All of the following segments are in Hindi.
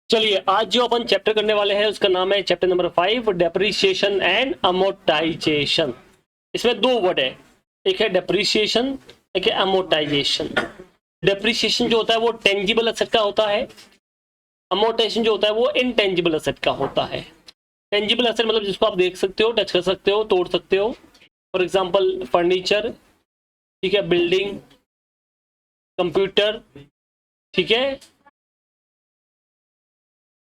चलिए आज जो अपन चैप्टर करने वाले हैं उसका नाम है chapter number 5, depreciation and amortisation. इसमें दो वर्ड है, एक है डेप्रिसिएशन, एक है अमोर्टाइजेशन। डेप्रिसिएशन जो होता है वो टेंजिबल एसेट का होता है, अमोर्टाइजेशन जो होता है वो इनटेंजिबल एसेट का होता है। टेंजिबल एसेट मतलब जिसको आप देख सकते हो, टच कर सकते हो, तोड़ सकते हो। फॉर एग्जाम्पल फर्नीचर, ठीक है, बिल्डिंग, कंप्यूटर, ठीक है।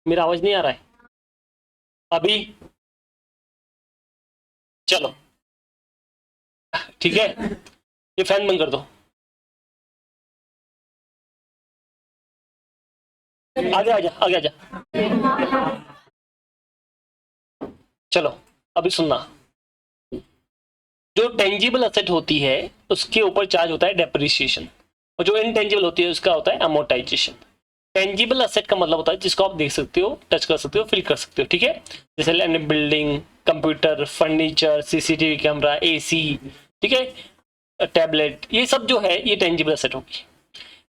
मेरा आवाज नहीं आ रहा है अभी? चलो ठीक है, ये फैन बंद कर दो। आगे आजा, आगे आजा। चलो अभी सुनना, जो टेंजिबल असेट होती है उसके ऊपर चार्ज होता है डेप्रिसिएशन, और जो इनटेंजिबल होती है उसका होता है अमोर्टाइजेशन। टेंजिबल असेट का मतलब होता है जिसको आप देख सकते हो, टच कर सकते हो, फील कर सकते हो, ठीक है। जैसे land, building, computer, furniture, CCTV camera, AC, ठीक है, टैबलेट, ये सब जो है ये टेंजिबल असेट होगी।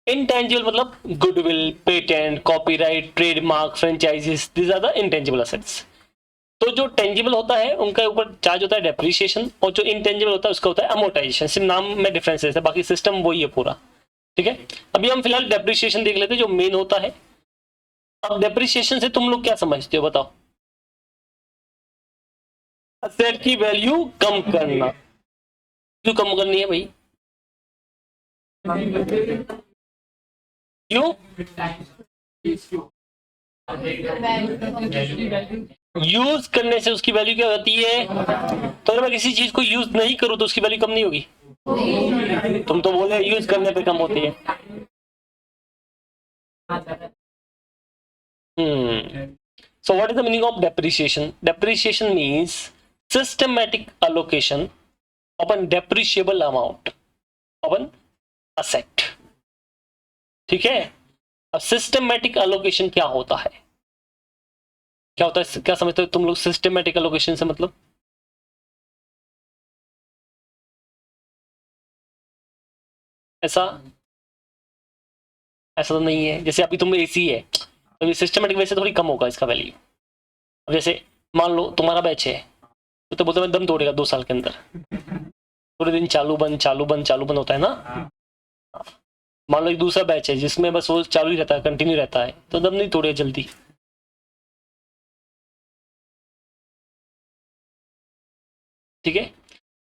इनटेंजिबल मतलब goodwill, patent, copyright, trademark, franchises, these are the intangible assets. तो जो टेंजिबल होता है उनका ऊपर चार्ज होता है डेप्रिसिएशन, और जो इनटेंजिबल होता है उसका होता है अमोर्टाइजेशन। सिर्फ नाम में डिफरेंस है, बाकी सिस्टम वही है पूरा, ठीक है। अभी हम फिलहाल डेप्रिसिएशन देख लेते हैं जो मेन होता है। अब डेप्रिसिएशन से तुम लोग क्या समझते हो बताओ? असेट की वैल्यू कम करना। क्यों कम करनी है भाई? क्यों? यूज करने से उसकी वैल्यू क्या होती है? तो अगर मैं किसी चीज को यूज नहीं करूं तो उसकी वैल्यू कम नहीं होगी? तुम तो बोले यूज करने पे कम होती है। So what is the meaning of depreciation? Depreciation means systematic allocation of an depreciable amount of an asset. ठीक है। अब सिस्टमेटिक अलोकेशन क्या होता है? क्या होता है, क्या समझते हो तुम लोग सिस्टमेटिक अलोकेशन से मतलब? ऐसा ऐसा तो नहीं है। जैसे अभी तुम एसी है तो ये सिस्टमेटिक वैसे थोड़ी कम होगा इसका वैल्यू। अब जैसे मान लो तुम्हारा बैच है तो बोलते मैं दम तोड़ेगा 2 साल के अंदर, पूरे दिन चालू बंद चालू बंद चालू बंद होता है ना। मान लो एक दूसरा बैच है जिसमें बस वो चालू ही रहता है, कंटिन्यू रहता है, तो दम नहीं तोड़े जल्दी। ठीक है।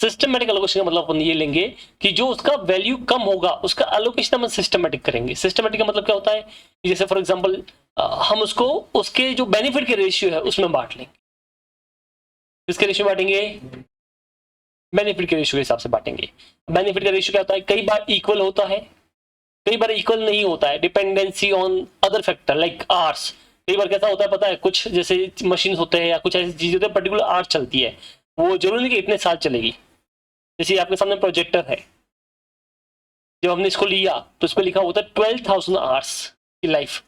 सिस्टमेटिक एलोकेशन का मतलब अपन ये लेंगे कि जो उसका वैल्यू कम होगा उसका एलोकेशन हम सिस्टमेटिक करेंगे। सिस्टमेटिक का मतलब क्या होता है कि जैसे फॉर एग्जांपल हम उसको उसके जो बेनिफिट के रेशियो है उसमें बांट लेंगे। किसके रेशियो बांटेंगे? बेनिफिट के रेशियो के हिसाब से बांटेंगे। बेनिफिट का रेशियो क्या होता है? कई बार इक्वल होता है, कई बार इक्वल नहीं होता है, dependency on other factor like आर्स। कई बार कैसा होता है पता है, कुछ जैसे मशीन होते हैं या कुछ ऐसी चीजें होती है, पर्टिकुलर आर्ट चलती है, वो जरूरी नहीं कि इतने साल चलेगी। जैसे आपके सामने प्रोजेक्टर है, जब हमने इसको लिया तो इस पर लिखा होता है 12,000 आवर्स की लाइफ।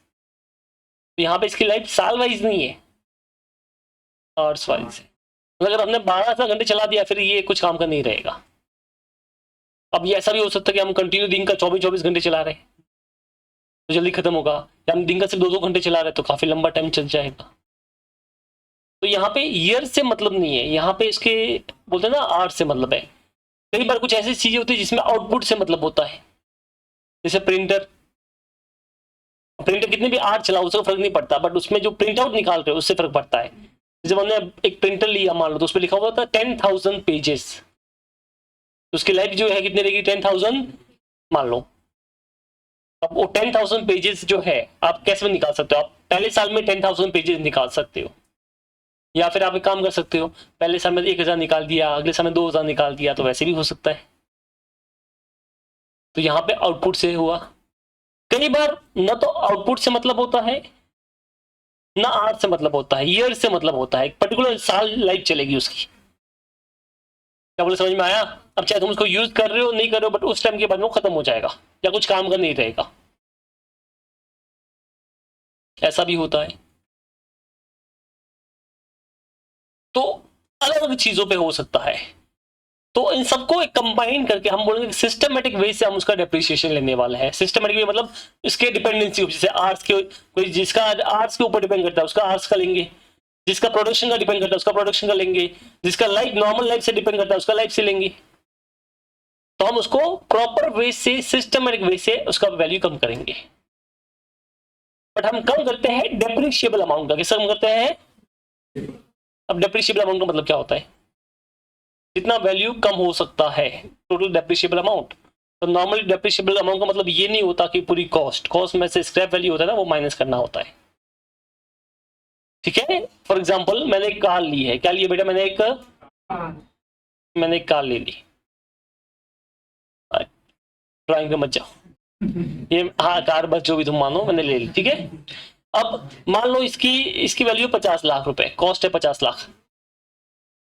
तो यहाँ पे इसकी लाइफ साल वाइज नहीं है, आवर्स वाइज है। मतलब अगर हमने 12 घंटे चला दिया फिर ये कुछ काम का नहीं रहेगा। अब ये ऐसा भी हो सकता है कि हम कंटिन्यू दिन का 24-24 घंटे चला रहे हैं तो जल्दी खत्म होगा, या हम दिन का सिर्फ 2-2 घंटे चला रहे हैं तो काफी लंबा टाइम चल जाएगा। तो यहाँ पे ईयर से मतलब नहीं है, यहाँ पे इसके बोलते हैं ना आर्ट से मतलब है। कई बार कुछ ऐसी चीजें होती है जिसमें आउटपुट से मतलब होता है। जैसे प्रिंटर, प्रिंटर कितने भी आर्ट चलाओ उसका फर्क नहीं पड़ता, बट उसमें जो प्रिंट आउट निकाल रहे हो उससे फर्क पड़ता है। जब हमने एक प्रिंटर लिया मान लो तो उस पर लिखा हुआ था 10,000 पेजेस, तो उसकी लाइफ जो है कितनी रहेगी? 10,000 मान लो। अब वो 10,000 पेजेस जो है आप कैसे निकाल सकते हो? आप पहले साल में 10,000 पेजेस निकाल सकते हो, या फिर आप एक काम कर सकते हो, पहले साल में 1,000 निकाल दिया, अगले साल में 2,000 निकाल दिया, तो वैसे भी हो सकता है। तो यहाँ पे आउटपुट से हुआ। कई बार न तो आउटपुट से मतलब होता है ना आर्ट से मतलब होता है, ईयर से मतलब होता है, एक पर्टिकुलर साल लाइफ चलेगी उसकी। क्या बोले, समझ में आया? अब चाहे तुम उसको यूज कर रहे हो नहीं कर रहे हो, बट उस टाइम के बाद वो खत्म हो जाएगा या कुछ काम का नहीं रहेगा। ऐसा भी होता है। तो अलग अलग चीजों पे हो सकता है। तो इन सबको एक कंबाइन करके हम बोलेंगे सिस्टमेटिक वे से हम उसका डेप्रिसिएशन लेने वाले हैं। सिस्टमेटिक वे मतलब इसके डिपेंडेंसी, जैसे आर्ट्स के कोई जिसका आर्ट्स के ऊपर डिपेंड करता है उसका आर्ट्स का लेंगे, जिसका प्रोडक्शन का डिपेंड करता है उसका प्रोडक्शन का लेंगे, जिसका लाइफ नॉर्मल लाइफ से डिपेंड करता है उसका लाइफ से लेंगे। तो हम उसको प्रॉपर वे से सिस्टमेटिक वे से उसका वैल्यू कम करेंगे। बट हम कम करते हैं डेप्रिशिएबल अमाउंट का। किसका कम करते हैं? अब डेप्रिशिएबल अमाउंट का मतलब क्या होता है? जितना वैल्यू कम हो सकता है, टोटल डेप्रिशिएबल अमाउंट। तो नॉर्मली डेप्रिशिएबल अमाउंट का मतलब ये नहीं होता कि पूरी कॉस्ट में से स्क्रैप वैल्यू होता है ना, वो माइनस करना होता है। ठीक है, फॉर एग्जांपल मैंने एक कार ली है। क्या लिया बेटा? मैंने एक कार ले ली। ड्राइंग पे मत जाओ। ये हाँ कार बस जो भी तुम मानो, मैंने ले ली। ठीक है, अब मान लो इसकी वैल्यू 50 लाख रुपए, कॉस्ट है 50 लाख।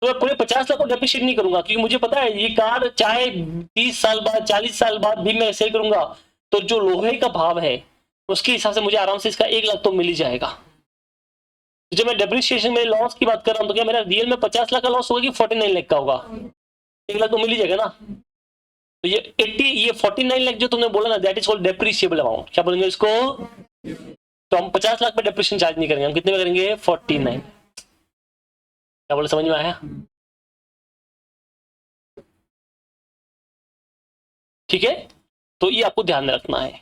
तो मैं पूरे 50 लाख को डेप्रिशिएट नहीं करूंगा, क्योंकि मुझे पता है ये कार चाहे 30 साल बाद 40 साल बाद भी मैं सेल करूंगा तो जो लोहे का भाव है उसके हिसाब से मुझे आराम से इसका 1 लाख तो मिल ही जाएगा। तो जब मैं डेप्रिशिएशन में लॉस की बात कर रहा हूँ तो क्या मेरा रियल में 50 लाख का लॉस होगा कि 49 लाख का होगा? 1 लाख तो मिल ही जाएगा ना। तो ये 49 लाख जो तुमने बोला ना, that is called depreciable amount. क्या बोलेंगे इसको? तो हम 50 लाख पे डेप्रिशिएशन चार्ज नहीं करेंगे, हम कितने में करेंगे? 49। क्या बोले, समझ में आया? ठीक है, तो ये आपको ध्यान में रखना है।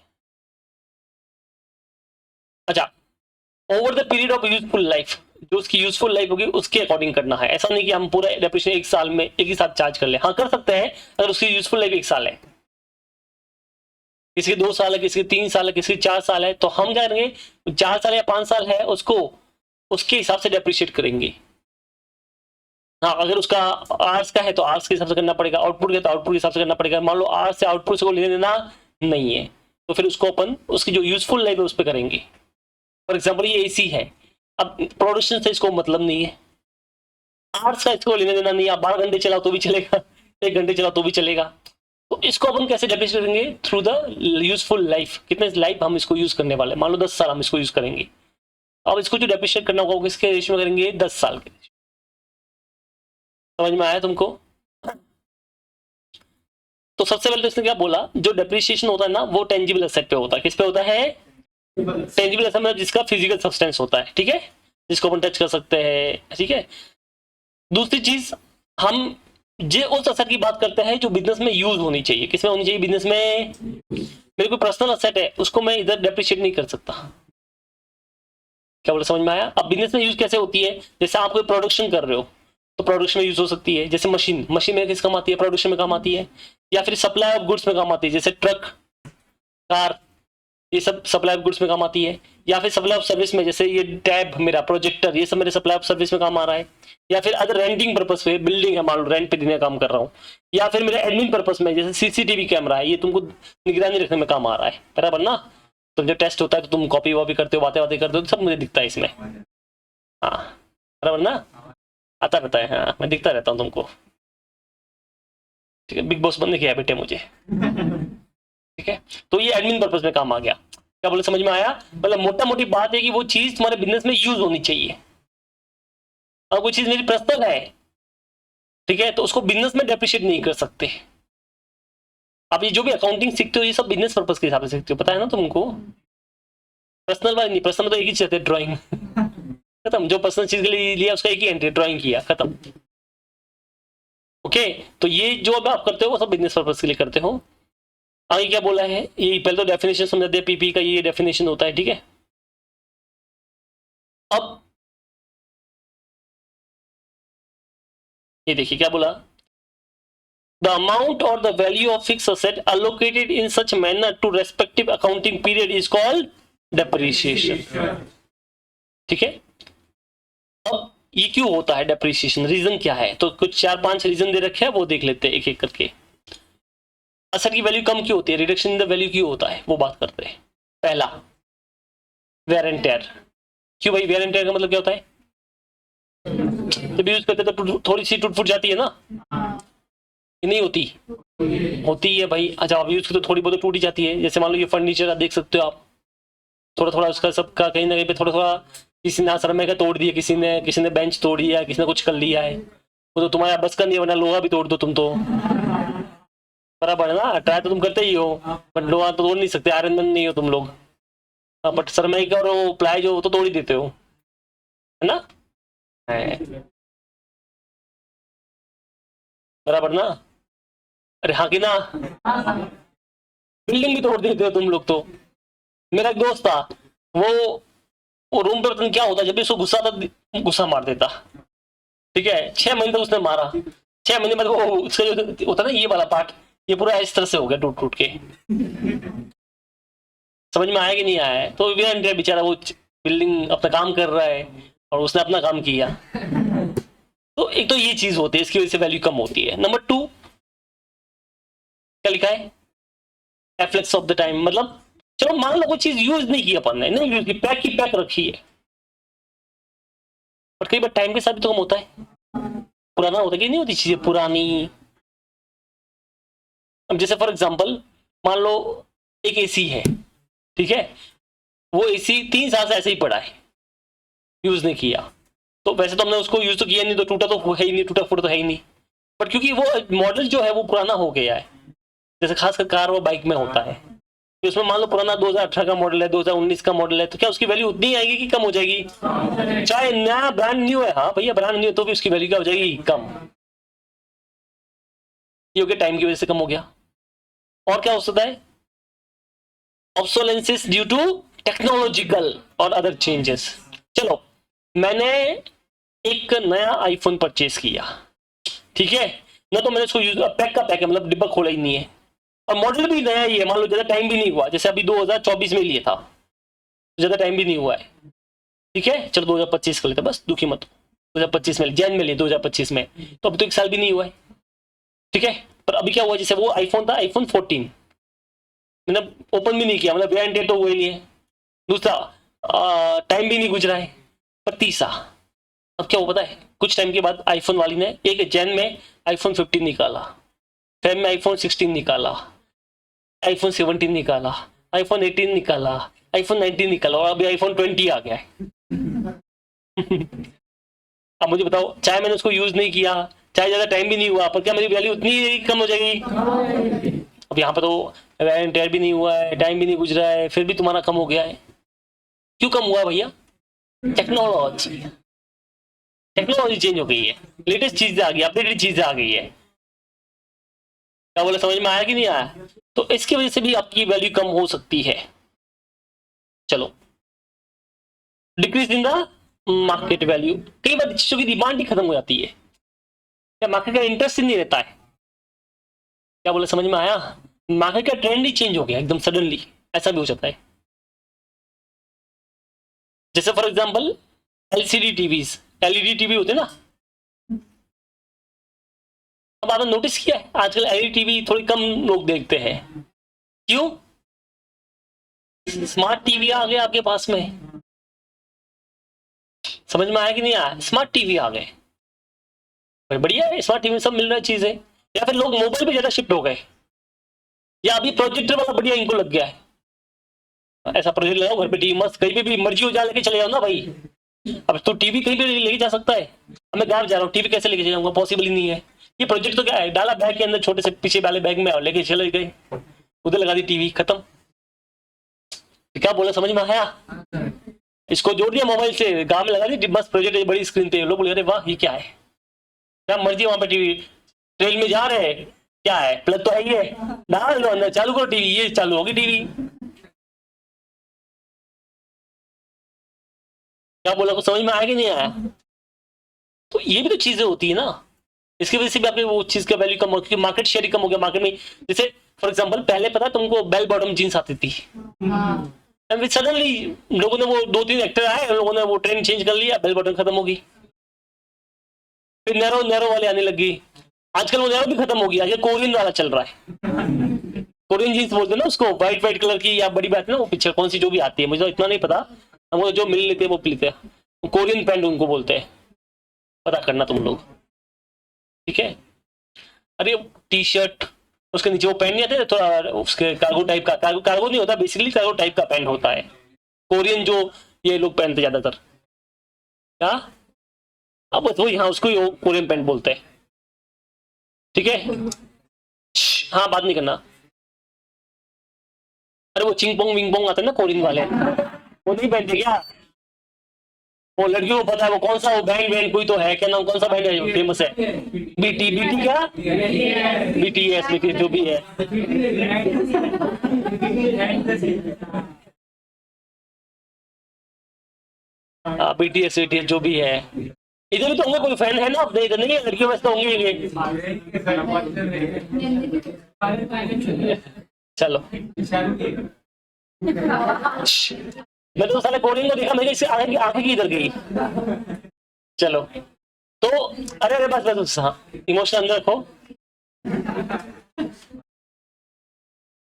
अच्छा, over the period of useful life, जो उसकी यूजफुल लाइफ होगी उसके अकॉर्डिंग करना है। ऐसा नहीं कि हम पूरा डेप्रिशिएशन 1 साल में एक ही साथ चार्ज कर ले। हाँ कर सकते हैं अगर उसकी यूजफुल लाइफ 1 साल है, किसी 2 साल है, किसी 3 साल है, किसी 4 साल है, तो हम क्या करेंगे 4 साल या 5 साल है उसको उसके हिसाब से डेप्रिशिएट करेंगे। हाँ अगर उसका आर्ट्स का है तो आर्ट्स के हिसाब से करना पड़ेगा, आउटपुट का तो आउटपुट के हिसाब से करना पड़ेगा। मान लो आर्ट्स से आउटपुट से को लेने देना नहीं है तो फिर उसको अपन उसकी जो यूजफुल लाइफ है उस पर करेंगे। फॉर एग्जाम्पल ये एसी है, अब प्रोडक्शन से इसको मतलब नहीं है, आर्ट्स का इसको लेने देना नहीं है। आप 12 घंटे चलाओ तो भी चलेगा, 1 घंटे चलाओ तो भी चलेगा। तो इसको अपन कैसे डेप्रिशिएट करेंगे? Through the useful life. कितने लाइफ हम इसको यूज करने वाले, मान लो 10 साल हम इसको यूज करेंगे। अब इसको जो डेप्रिशिएट करना होगा किसके रेशियो में करेंगे? 10 साल के। समझ में आया तुमको? तो सबसे पहले तो इसने क्या बोला, जो डेप्रिसिएशन होता है ना वो टेंजिबल एसेट पे होता है। किस पे होता है? टेंजिबल एसेट में जिसका फिजिकल सब्सटेंस होता है। ठीक है, जिसको अपन टच कर सकते हैं। ठीक है, दूसरी चीज हम जे उस एसेट की बात करते हैं जो बिजनेस में यूज होनी चाहिए। किसमें होनी चाहिए? बिजनेस में। मेरे को पर्सनल एसेट है उसको मैं इधर डेप्रिशिएट नहीं कर सकता। क्या बोले, समझ में आया? अब बिजनेस में यूज कैसे होती है? जैसे आप कोई प्रोडक्शन कर रहे हो तो प्रोडक्शन में यूज हो सकती है। जैसे मशीन में किस काम आती है? प्रोडक्शन में काम आती है। या फिर सप्लाई ऑफ गुड्स में काम आती है, जैसे ट्रक, कार, ये सब सप्लाई ऑफ गुड्स में काम आती है। या फिर सप्लाई ऑफ सर्विस में, जैसे ये टैब मेरा प्रोजेक्टर, ये सब मेरे सप्लाई ऑफ सर्विस में काम आ रहा है। या फिर अदर रेंटिंग पर्पस पे, बिल्डिंग है मान लो रेंट पे देने का काम कर रहा हूँ। या फिर मेरे एडमिन पर्पस में, जैसे सीसीटीवी कैमरा है, ये तुमको निगरानी रखने में काम आ रहा है, बराबर ना? तुम जब टेस्ट होता है तो तुम कॉपी वॉपी करते हो, बातें करते हो, तो सब मुझे दिखता है इसमें। हाँ बराबर ना, आता रहता है। हाँ मैं दिखता रहता हूँ तुमको। ठीक है, बिग बॉस बनने की हैबिट है मुझे। ठीक है, तो ये एडमिन पर्पस में काम आ गया। क्या बोले, समझ में आया? मतलब मोटा मोटी बात है कि वो चीज तुम्हारे बिजनेस में यूज होनी चाहिए। और कोई चीज मेरी पर्सनल है, ठीक है, तो उसको बिजनेस में डेप्रिशिएट नहीं कर सकते। आप ये जो भी अकाउंटिंग सीखते हो ये सब बिजनेस पर्पस के हिसाब से सीखते हो, पता है ना तुमको? पर्सनल वाली नहीं, पर्सनल तो एक ही चीज है, ड्राइंग। खत्म। जो पर्सनल चीज के लिए लिया उसका एक ही एंट्री, ड्राइंग किया, खत्म। ओके, तो ये जो अब आप करते हो वो सब बिजनेस पर्पस के लिए करते हो। आगे क्या बोला है? ये पहले तो डेफिनेशन समझ दे, पीपी का ये डेफिनेशन होता है। ठीक है, अब ये देखिए क्या बोला, द अमाउंट और the value of fix asset allocated in such manner to respective accounting period is called depreciation. ठीक है, अब ये क्यों होता है डेप्रिसिएशन, रीजन क्या है? तो कुछ 4-5 रीजन दे रखे हैं, वो देख लेते हैं एक एक करके। असेट की वैल्यू कम क्यों होती है, रिडक्शन इन द वैल्यू क्यों होता है, वो बात करते हैं। पहला, वेयर एंड टेयर। क्यों भाई, वेयर एंड टेयर का मतलब क्या होता है? जब यूज करते तो थोड़ी सी टूट फूट जाती है ना, नहीं होती? होती है भाई। अच्छा, आप यूज करते तो थोड़ी बहुत टूट ही जाती है। जैसे मान लो ये फर्नीचर का देख सकते हो आप, थोड़ा थोड़ा उसका सबका कहीं ना कहीं पे थोड़ा थोड़ा किसी ने समय का तोड़ दिया, किसी ने बेंच तोड़ दिया, किसी ने कुछ कर लिया है, वो तो तुम्हारा बस का नहीं है, वरना लोहा भी तोड़ दो तुम तो। बराबर है ना, ट्राई तो तुम करते ही हो, बट लोहा तो तोड़ नहीं सकते, आयरन मैन नहीं हो तुम लोग। बट सरमाइका और वो प्लाई जो वो तो तोड़ ही देते हो, है ना? है। बराबर ना? अरे हाँ कि ना? बिल्डिंग भी तोड़ देते हो तुम लोग तो। मेरा एक दोस्त था, वो रूम पे पता नहीं क्या होता, जब भी उसको गुस्सा था गुस्सा मार देता। ठीक है, 6 महीने तक उसने मारा। 6 महीने बाद वो उसका जो होता ना ये वाला पार्ट, ये पूरा इस तरह से हो गया टूट टूट के। समझ में आया कि नहीं आया है? तो वीरेंद्र बेचारा वो बिल्डिंग अपना काम कर रहा है और उसने अपना काम किया। तो एक तो ये चीज होती है, इसकी वजह से वैल्यू कम होती है। नंबर 2 क्या लिखा है? एफ्लेक्स ऑफ द टाइम, मतलब चलो मान लो कोई चीज यूज नहीं की अपन ने, नहीं यूज की, पैक की पैक रखी है, पर कई बार टाइम के साथ भी तो कम होता है, पुराना होता है कि नहीं होती चीजें पुरानी। अब जैसे फॉर एग्जांपल मान लो एक एसी है, ठीक है, वो एसी 3 साल से ऐसे ही पड़ा है, यूज नहीं किया, तो वैसे तो हमने उसको यूज तो किया नहीं, तो टूटा तो है ही नहीं, टूटा फूटा तो है ही नहीं, पर क्योंकि वो मॉडल जो है वो पुराना हो गया है, जैसे खासकर कार और बाइक में होता है, तो उसमें मान लो पुराना 2018 का मॉडल है, 2019 का मॉडल है, तो क्या उसकी वैल्यू उतनी आएगी कि कम हो जाएगी? चाहे नया ब्रांड न्यू है, हाँ भैया ब्रांड न्यू, तो भी उसकी वैल्यू क्या हो जाएगी? कम। ये हो गया टाइम की वजह से कम हो गया। और क्या हो सकता है? ऑब्सोलेंसिस ड्यू टू टेक्नोलॉजिकल और अदर चेंजेस। चलो, मैंने एक नया आईफोन परचेज किया, ठीक है ना, तो मैंने उसको यूज, पैक का पैक है, मतलब डिब्बा खोला ही नहीं है, और मॉडल भी नया ही है, मान लो ज्यादा टाइम भी नहीं हुआ, जैसे अभी 2024 में लिया था, ज्यादा टाइम भी नहीं हुआ है, ठीक है, चलो 2025 कर लेते, बस दुखी मत, 2025 में जैन में लिए 2025 में, तो अभी तो 1 साल भी नहीं हुआ है, ठीक है। पर अभी क्या हुआ, जैसे वो आईफोन था आईफोन 14, मैंने ओपन भी नहीं किया, मतलब वेरिएंट तो हुआ ही नहीं है। दूसरा, टाइम भी नहीं गुजरा है। पर तीसरा, अब क्या हुआ पता है, कुछ टाइम के बाद आईफोन वाली ने एक जैन में आईफोन 15 निकाला, फेब में आईफोन 16 निकाला, आईफोन 17 निकाला, आईफोन 18 निकाला, आईफोन 19 निकाला, और अभी आईफोन 20 आ गया है। अब मुझे बताओ, चाहे मैंने उसको यूज नहीं किया, चाहे ज्यादा टाइम भी नहीं हुआ, पर क्या मेरी वैल्यू उतनी कम हो जाएगी? अब यहाँ पर तो वेरिएंट भी नहीं हुआ है, टाइम भी नहीं गुजरा है, फिर भी तुम्हारा कम हो गया है। क्यों कम हुआ भैया? टेक्नोलॉजी, टेक्नोलॉजी चेंज हो गई है, लेटेस्ट चीजें आ गई, अपडेटेड चीजें आ गई है। क्या बोला, समझ में आया कि नहीं आया? तो इसकी वजह से भी आपकी वैल्यू कम हो सकती है। चलो, decrease in the market value, कई बार चीजों की डिमांड ही खत्म हो जाती है, क्या मार्केट का इंटरेस्ट ही नहीं रहता है। क्या बोला, समझ में आया? मार्केट का ट्रेंड ही चेंज हो गया एकदम सडनली, ऐसा भी हो सकता है। जैसे for example LCD TVs, LED TV होते ना, अब आपने नोटिस किया है आजकल एलईडी टीवी थोड़ी कम लोग देखते हैं, क्यों? स्मार्ट टीवी आ गया आपके पास में, समझ में आया कि नहीं आया? स्मार्ट टीवी आ गए, बढ़िया है, स्मार्ट टीवी में सब मिल रहा है चीजें, या फिर लोग मोबाइल पे ज्यादा शिफ्ट हो गए, या अभी प्रोजेक्टर वाला बढ़िया इनको लग गया है, ऐसा प्रोजेक्ट लगाओ घर पे, टीवी मस्त, कहीं पे भी मर्जी हो जा लेके चले जाओ ना भाई। अब तो टीवी कहीं पे लेके जा सकता है, अब मैं गाँव जा रहा हूँ, टीवी कैसे लेके जाऊंगा? पॉसिबल ही नहीं है। ये प्रोजेक्ट तो क्या है, डाला बैग के अंदर, छोटे से पीछे वाले बैग में, और लेके चले गए, उधर लगा दी टीवी, खत्म। क्या बोला, समझ में आया? इसको जोड़ दिया मोबाइल से, गाँव में लगा दी मस्त प्रोजेक्ट बड़ी स्क्रीन पे, लोग बोले अरे वाह ये क्या है, क्या मर्जी वहां पे टीवी, ट्रेन में जा रहे हैं, क्या है, प्लग तो है ही है, डाल लो अंदर, चालू करो टीवी, ये चालू होगी टीवी। क्या बोला, कुछ समझ में आया कि नहीं आया? तो ये भी तो चीजें होती है ना, इसकी वजह से भी आपके वो चीज का वैल्यू कम हो, क्योंकि मार्केट शेयर ही कम हो गया मार्केट में। जैसे फॉर एग्जांपल पहले पता तुमको बेल बॉटम जीन्स आती थी, सडनली लोगों ने, वो 2-3 एक्टर आए, लोगों ने वो ट्रेंड चेंज कर लिया, बेल बॉटम खत्म होगी, फिर नैरो नैरो वाले आने लगी, आजकल वो नैरो भी खत्म हो गया, ये कोरियन वाला चल रहा है, कोरियन जीन्स बोलते हैं ना उसको, व्हाइट व्हाइट कलर की, या बड़ी बात है ना वो पिक्चर कौन सी जो भी आती है, मुझे तो इतना नहीं पता, वो जो मिल लेते हैं वो लेते हैं, कोरियन पैंट उनको बोलते हैं, पता करना तुम लोग, ठीक है। अरे टी शर्ट, उसके नीचे वो पैंट नहीं आते थोड़ा, उसके कार्गो टाइप का, कार्गो नहीं होता, बेसिकली कार्गो टाइप का पैंट होता है, कोरियन जो ये लोग पहनते ज्यादातर, क्या अब बस वो यहाँ उसको कोरियन पैंट बोलते हैं, ठीक है। हाँ बात नहीं करना। अरे वो चिंग पोंग विंग पोंग आते हैं ना कोरियन वाले, वो नहीं पहनते क्या? वो लड़कियों को पता है वो कौन सा, वो बैंड बैंड कोई तो है, क्या नाम, कौन सा बैंड है जो फेमस है? बीटी, बीटी क्या? बीटीएस, बीटी जो भी है। हाँ बीटीएस बीटीएस जो भी है। इधर भी तो होंगे, कोई फैन है ना अपने इधर, नहीं है लड़कियों में तो होंगे। चलो मैं तो साले कोरियन को देखा, मेरे इससे आगे आंखें की इधर गई। चलो तो अरे अरे बस बस हाँ, इमोशन अंदर रखो,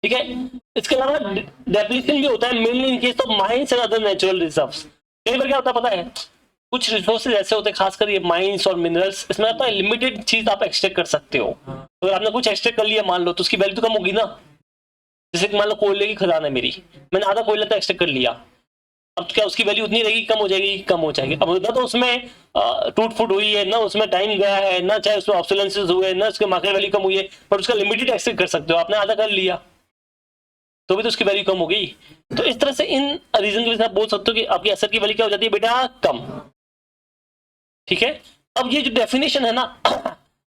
ठीक है। इसके अलावा डेप्लीशन भी होता है mainly in case of mines and other natural reserves. कई बार क्या होता है पता है, कुछ रिसोर्सेज ऐसे होते हैं खासकर ये माइंस और मिनरल्स, इसमें आता है लिमिटेड चीज आप एक्सट्रैक्ट कर सकते हो। तो आपने कुछ एक्सट्रैक्ट कर लिया मान लो, तो उसकी वैल्यू तो कम होगी ना। जैसे कि मान लो कोयले की खदान है मेरी, मैंने आधा कोयला तो एक्सट्रैक्ट कर लिया, अब क्या उसकी वैल्यू उतनी रहेगी, कम हो जाएगी? कम हो जाएगी। अब ना तो उसमें टूट फूट हुई है, ना उसमें टाइम गया है, ना चाहे उसमें ऑब्सोलेंसेस हुए, ना उसके मार्केट वैल्यू कम हुई है, पर उसका लिमिटेड एक्सट्रैक्ट कर सकते हो, आपने आधा कर लिया तो भी तो उसकी वैल्यू कम हो गई। तो इस तरह से इन रीजन की वजह से आप बोल सकते हो कि आपकी एसेट की वैल्यू क्या हो जाती है बेटा? कम, ठीक है। अब ये जो डेफिनेशन है ना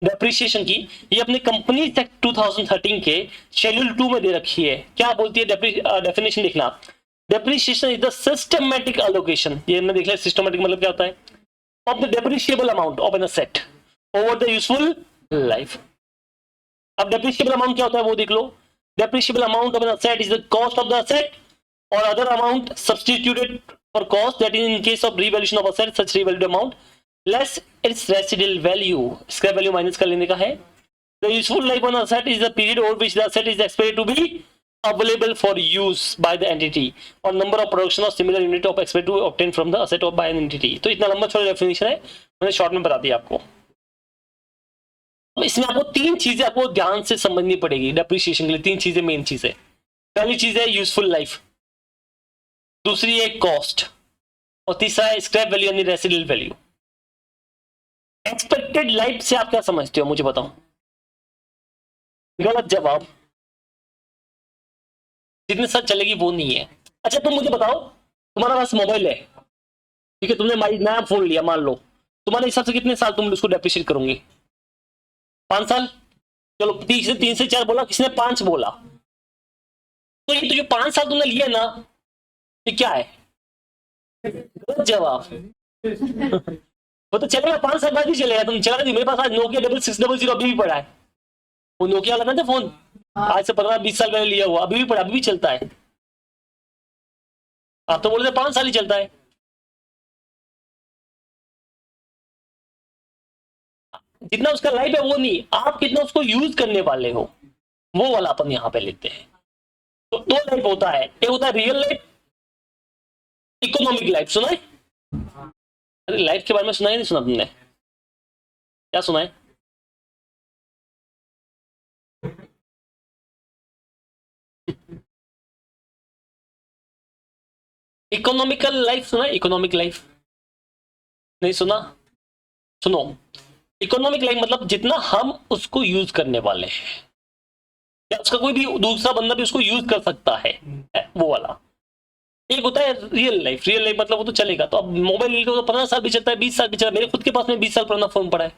डेप्रिसिएशन की, ये अपने कंपनी एक्ट 2013 के शेड्यूल 2 में दे रखी है। क्या बोलती है डेफिनेशन? देखना, depreciation is the systematic allocation, ये हमने देख लिया सिस्टमैटिक मतलब क्या होता है, of the depreciable amount of an asset over the useful life. अब डेप्रिशिएबल अमाउंट क्या होता है वो देख लो। Depreciable amount of an asset is the cost of the asset or other amount substituted for cost, that is in case of revaluation of asset such revalued amount less its residual value, scrap value minus कर लेने का है। The useful life on asset is the period over which the asset is expected to be available for use by the entity or number of production of similar unit of expected to obtain from the asset or by an entity। तो इतना लंबा छोटा डेफिनेशन है, मैंने शॉर्ट में बता दिया आपको। इसमें आपको तीन चीजें आपको ध्यान से समझनी पड़ेगी डेप्रिसिएशन के लिए। तीन चीजें मेन चीज है। पहली चीज है यूजफुल लाइफ, दूसरी है कॉस्ट, और तीसरा है स्क्रैप वैल्यू यानी रेसिडुअल वैल्यू। एक्सपेक्टेड लाइफ से आप क्या समझते हो मुझे बताओ? गलत जवाब, जितने साल चलेगी वो नहीं है। अच्छा तुम मुझे बताओ, तुम्हारा पास मोबाइल है, ठीक है, तुमने नया फोन लिया मान लो, तुम्हारे हिसाब से कितने साल तुम उसको डेप्रिशिएट करोगे? 5 साल। चलो 3 से 4 बोला, किसने 5 बोला? तो ये तो जो 5 साल तुमने लिया ना, ये क्या है? गलत जवाब। वो तो चलेगा 5 साल बाद ही चलेगा, तुम चला मेरे पास आज नोकिया 6600 अभी भी पड़ा है, वो नोकिया वाला था फोन, आज से 15-20 साल पहले लिया हुआ, अभी भी पड़ा, अभी भी चलता है। आप तो बोले थे 5 साल ही चलता है। जितना उसका लाइफ है वो नहीं, आप कितना उसको यूज करने वाले हो वो वाला अपन यहाँ पे लेते हैं। तो 2 लाइफ होता है, एक होता है रियल लाइफ, इकोनॉमिक लाइफ। सुना है? अरे लाइफ के बारे में सुना है नहीं सुना तुमने? क्या सुना है? इकोनॉमिकल लाइफ सुना है? इकोनॉमिक लाइफ नहीं सुना? सुनो, इकोनॉमिक लाइफ मतलब जितना हम उसको यूज करने वाले हैं, या उसका कोई भी दूसरा बंदा भी उसको यूज कर सकता है, वो वाला। एक होता है रियल लाइफ, रियल लाइफ मतलब वो तो चलेगा, तो अब मोबाइल तो 15 साल भी चलता है, 20 साल भी चलता है। मेरे खुद के पास में 20 साल पुराना फोन पड़ा है,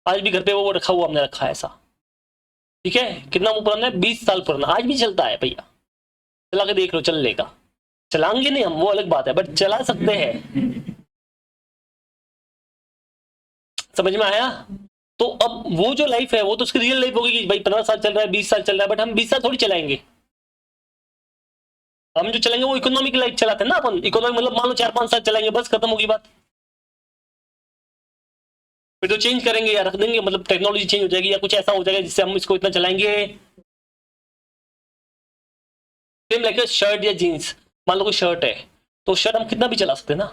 आज भी घर पे वो रखा हुआ हमने रखा है ऐसा, ठीक है। कितना वो पुराना है? 20 साल पुराना, आज भी चलता है भैया, चला के देख लो, चल लेगा। चलाएंगे नहीं हम, वो अलग बात है, बट चला सकते हैं। समझ में आया? तो अब वो जो लाइफ है वो तो उसकी रियल लाइफ होगी कि भाई 15 साल चल रहा है, 20 साल चल रहा है, बट हम 20 साल थोड़ी चलाएंगे। हम जो चलेंगे वो इकोनॉमिक लाइफ चलाते हैं ना अपन। इकोनॉमिक मतलब मान लो 4-5 साल चलाएंगे, बस खत्म होगी बात, फिर तो चेंज करेंगे या रख देंगे, मतलब टेक्नोलॉजी चेंज हो जाएगी या कुछ ऐसा हो जाएगा जिससे हम इसको इतना चलाएंगे। सेम लाइक शर्ट या जीन्स, मान लो कोई शर्ट है, तो शर्ट हम कितना भी चला सकते हैं ना,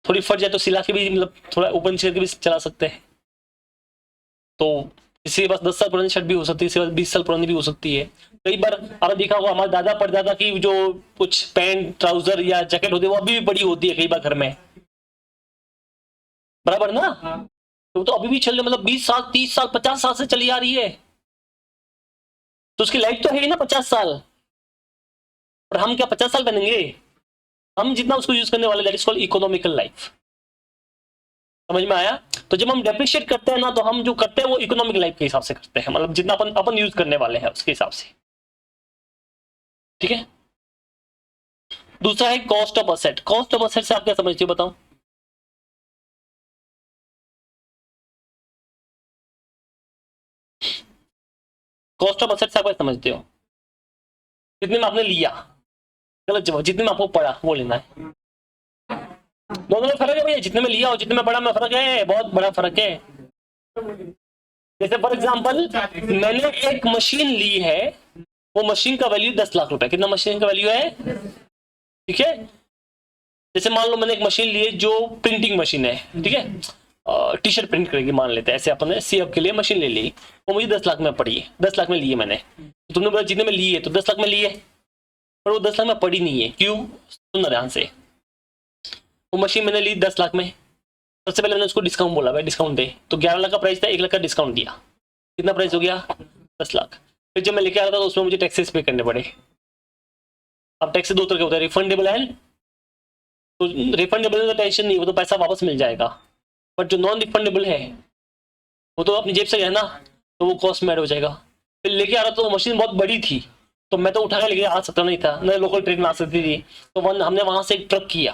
थोड़ी फट जाए तो सिला के भी, मतलब थोड़ा ओपन करके भी चला सकते हैं। तो इससे बस 10 साल पुरानी शर्ट भी हो सकती है, इससे 20 साल पुरानी भी हो सकती है। कई बार आपने देखा होगा हमारे दादा परदादा की जो कुछ पैंट ट्राउजर या जैकेट होती है वो अभी भी पड़ी होती है कई बार घर में, बराबर ना? तो अभी भी चल रही, मतलब 20 साल 30 साल 50 साल से चली आ रही है, तो उसकी लाइफ तो है ही ना 50 साल। और हम क्या 50 साल बनेंगे? हम जितना उसको यूज करने वाले, that is called economical life. समझ में आया? तो जब हम डेप्रिशिएट करते हैं ना, तो हम जो करते हैं वो इकोनॉमिक लाइफ के हिसाब से करते हैं, मतलब जितना अपन अपन यूज करने वाले हैं उसके हिसाब से। ठीक है। दूसरा है cost of asset. Cost of asset से आप क्या समझते हो बताओ? कॉस्ट ऑफ असेट से आप क्या समझते हो? कितने में आपने लिया? गलत जवाब, जितने में आपको पड़ा वो लेना है। दोनों में फर्क है भैया, जितने में लिया और जितने में पड़ा में फर्क है, बहुत बड़ा फर्क है। जैसे फॉर एग्जांपल मैंने एक मशीन ली है, वो मशीन का वैल्यू 10 लाख रुपए। कितना मशीन का वैल्यू है? ठीक है। जैसे मान लो मैंने एक मशीन ली है जो प्रिंटिंग मशीन है, ठीक है, टी शर्ट प्रिंट करेगी मान लेते हैं, ऐसे अपन ने सीएफ के लिए मशीन ले ली, वो मुझे 10 लाख में पड़ी है, 10 लाख में ली है मैंने। तो तुमने बोला जितने में ली है तो 10 लाख में ली है, पर वो 10 लाख में पड़ी नहीं है। क्यों? सुन ध्यान से। वो मशीन मैंने ली 10 लाख में, सबसे पहले मैंने उसको डिस्काउंट बोला, भाई डिस्काउंट दे, तो 11 लाख का प्राइस था, 1 लाख का डिस्काउंट दिया, कितना प्राइस हो गया? 10 लाख। फिर जब मैं लेके आ रहा था तो उसमें मुझे टैक्सेस पे करने पड़े। अब टैक्स दो तरह के होता है, रिफंडेबल एंड, तो रिफंडेबल तो टेंशन नहीं, वो तो पैसा वापस मिल जाएगा, बट जो नॉन रिफंडेबल है वो तो अपनी जेब से है ना, तो वो कॉस्ट में ऐड हो जाएगा। फिर लेके आ रहा तो मशीन बहुत बड़ी थी, तो मैं तो उठा के लेके आ सकता नहीं था, न लोकल ट्रेन में आ सकती थी, तो हमने वहां से एक ट्रक किया,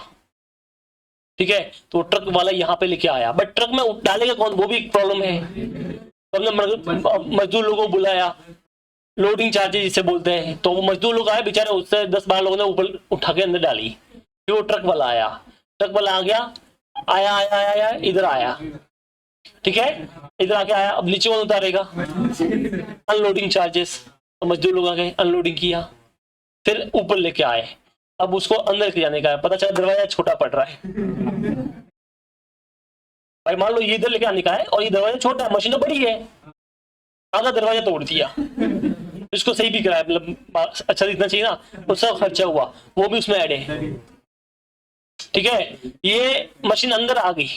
ठीक है, तो ट्रक वाला यहाँ पे लेके आया, बट ट्रक में डालेगा कौन, वो भी एक प्रॉब्लम है। तो हमने मजदूर लोगों को बुलाया, लोडिंग चार्जेस जिसे बोलते हैं, तो वो मजदूर लोग आए बेचारे, उससे 10-12 लोगों ने ऊपर उठा के अंदर डाली। फिर वो ट्रक वाला आया, ट्रक वाला आ गया, आया आया आया, आया इधर आया, ठीक है, इधर आके आया, अब नीचे कौन उतारेगा? अनलोडिंग चार्जेस, तो मजदूर लोग आ गए, अनलोडिंग किया, फिर ऊपर लेके आए, अब उसको अंदर लेके जाने का है, पता चला दरवाजा छोटा पड़ रहा है। भाई मान लो ये इधर लेके आने का है और ये दरवाजा छोटा है, मशीन तो बड़ी है, आधा दरवाजा तोड़ दिया, इसको सही भी कराया, मतलब अच्छा दिखना चाहिए ना, उसका खर्चा हुआ, वो भी उसमें ऐड है, ठीक है। ये मशीन अंदर आ गई,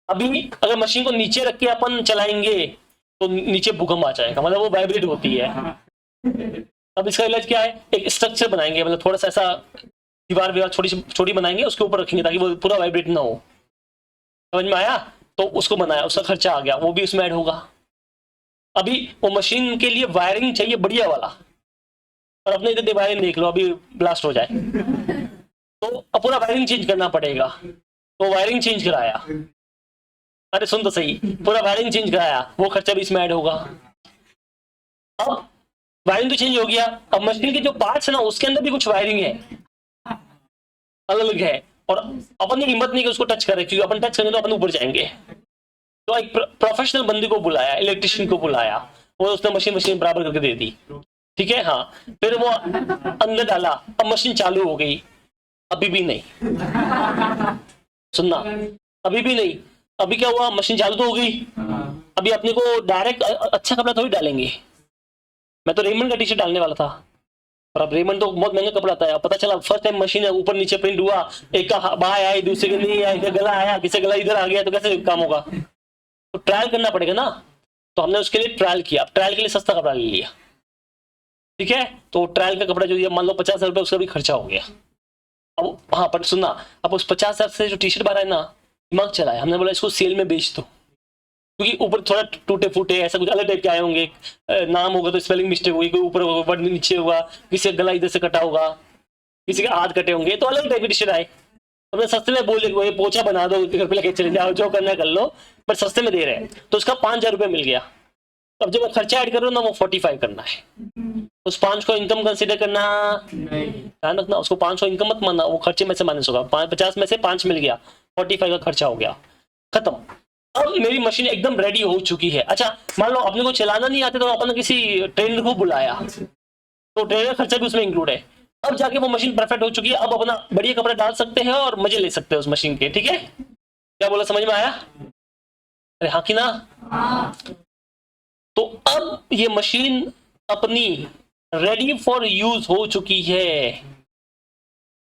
अभी अगर मशीन को नीचे रख के अपन चलाएंगे तो नीचे भूकंप आ जाएगा, मतलब वो वाइब्रेट होती है। अब इसका इलाज क्या है? एक स्ट्रक्चर बनाएंगे, मतलब थोड़ा सा ऐसा दीवार छोटी छोटी बनाएंगे, उसके ऊपर रखेंगे ताकि वो पूरा वाइब्रेट ना हो। समझ में आया? तो उसको बनाया, उसका खर्चा आ गया, वो भी उसमें ऐड होगा। अभी वो मशीन के लिए वायरिंग चाहिए बढ़िया वाला, और अपने इधर वायरिंग देख लो, अभी ब्लास्ट हो जाए तो अब पूरा वायरिंग चेंज करना पड़ेगा, तो वायरिंग चेंज कराया, अरे सुन तो सही, पूरा वायरिंग चेंज कराया, वो खर्चा भी इसमें ऐड होगा। अब वायरिंग तो चेंज हो गया, अब मशीन के जो पार्ट्स है ना उसके अंदर भी कुछ वायरिंग है, अलग अलग है, और अपन की हिम्मत नहीं कि उसको टच करें, क्योंकि अपन टच करेंगे तो अपन ऊपर जाएंगे। तो एक प्रोफेशनल बंदे को बुलाया, इलेक्ट्रिशियन को बुलाया, वो उसने मशीन मशीन बराबर करके दे दी, ठीक है, हाँ। फिर वो अंदर डाला, अब मशीन चालू हो गई, अभी भी नहीं, सुनना, अभी भी नहीं। अभी क्या हुआ? मशीन चालू तो हो गई, अभी अपने को डायरेक्ट अच्छा कपड़ा थोड़ी डालेंगे, मैं तो रेमंड का टी शर्ट डालने वाला था, और अब रेमंड तो बहुत महंगा कपड़ा आता है, पता चला फर्स्ट टाइम मशीन है, ऊपर नीचे प्रिंट हुआ, एक का बाय आया, दूसरे का नहीं आया, एक का गला आया, किसी गला इधर आ गया, तो कैसे काम होगा? तो ट्रायल करना पड़ेगा ना, तो हमने उसके लिए ट्रायल किया, ट्रायल के लिए सस्ता कपड़ा ले लिया, ठीक है। तो ट्रायल का कपड़ा जो दिया, मान लो 50,000 रुपये उसका भी खर्चा हो गया। अब हाँ पर सुनना, अब उस 50,000 से जो टी शर्ट बाहर है ना, दिमाग चलाया, हमने बोला इसको सेल में बेच दो, क्योंकि ऊपर थोड़ा टूटे फूटे ऐसा कुछ अलग टाइप के आए होंगे, नाम होगा तो स्पेलिंग मिस्टेक होगी, कोई ऊपर होगा वर्ड नीचे होगा, किसी का गला इधर से कटा होगा, किसी के हाथ कटे होंगे, तो अलग टाइप की टी शर्ट आए। हमने सस्ते में बोल दिया पोछा बना दो, घर पे लेके चले जाओ, जो करना कर लो, पर सस्ते में दे रहे हैं, तो उसका 5,000 रुपये मिल गया। अब जब मैं खर्चा ऐड कर रहा हूँ ना, वो 45 करना है, उस 5 को इनकम कंसीडर करना, ध्यान रखना, उसको 5 को इनकम मत मानना, वो खर्चे में से माइनस होगा, 50 में से 5 मिल गया, 45 का खर्चा हो गया, खत्म। अब मेरी मशीन एकदम रेडी हो चुकी है। अच्छा मान लो अपने को चलाना नहीं आते, तो अपन किसी ट्रेनर को बुलाया, तो ट्रेनर खर्चा भी उसमें इंक्लूड है। अब जाके वो मशीन परफेक्ट हो चुकी है, अब अपना बढ़िया कपड़ा डाल सकते हैं और मजे ले सकते हैं उस मशीन के, ठीक है। क्या बोला, समझ में आया? अरे हाँ कि ना? तो अब ये मशीन अपनी रेडी फॉर यूज हो चुकी है,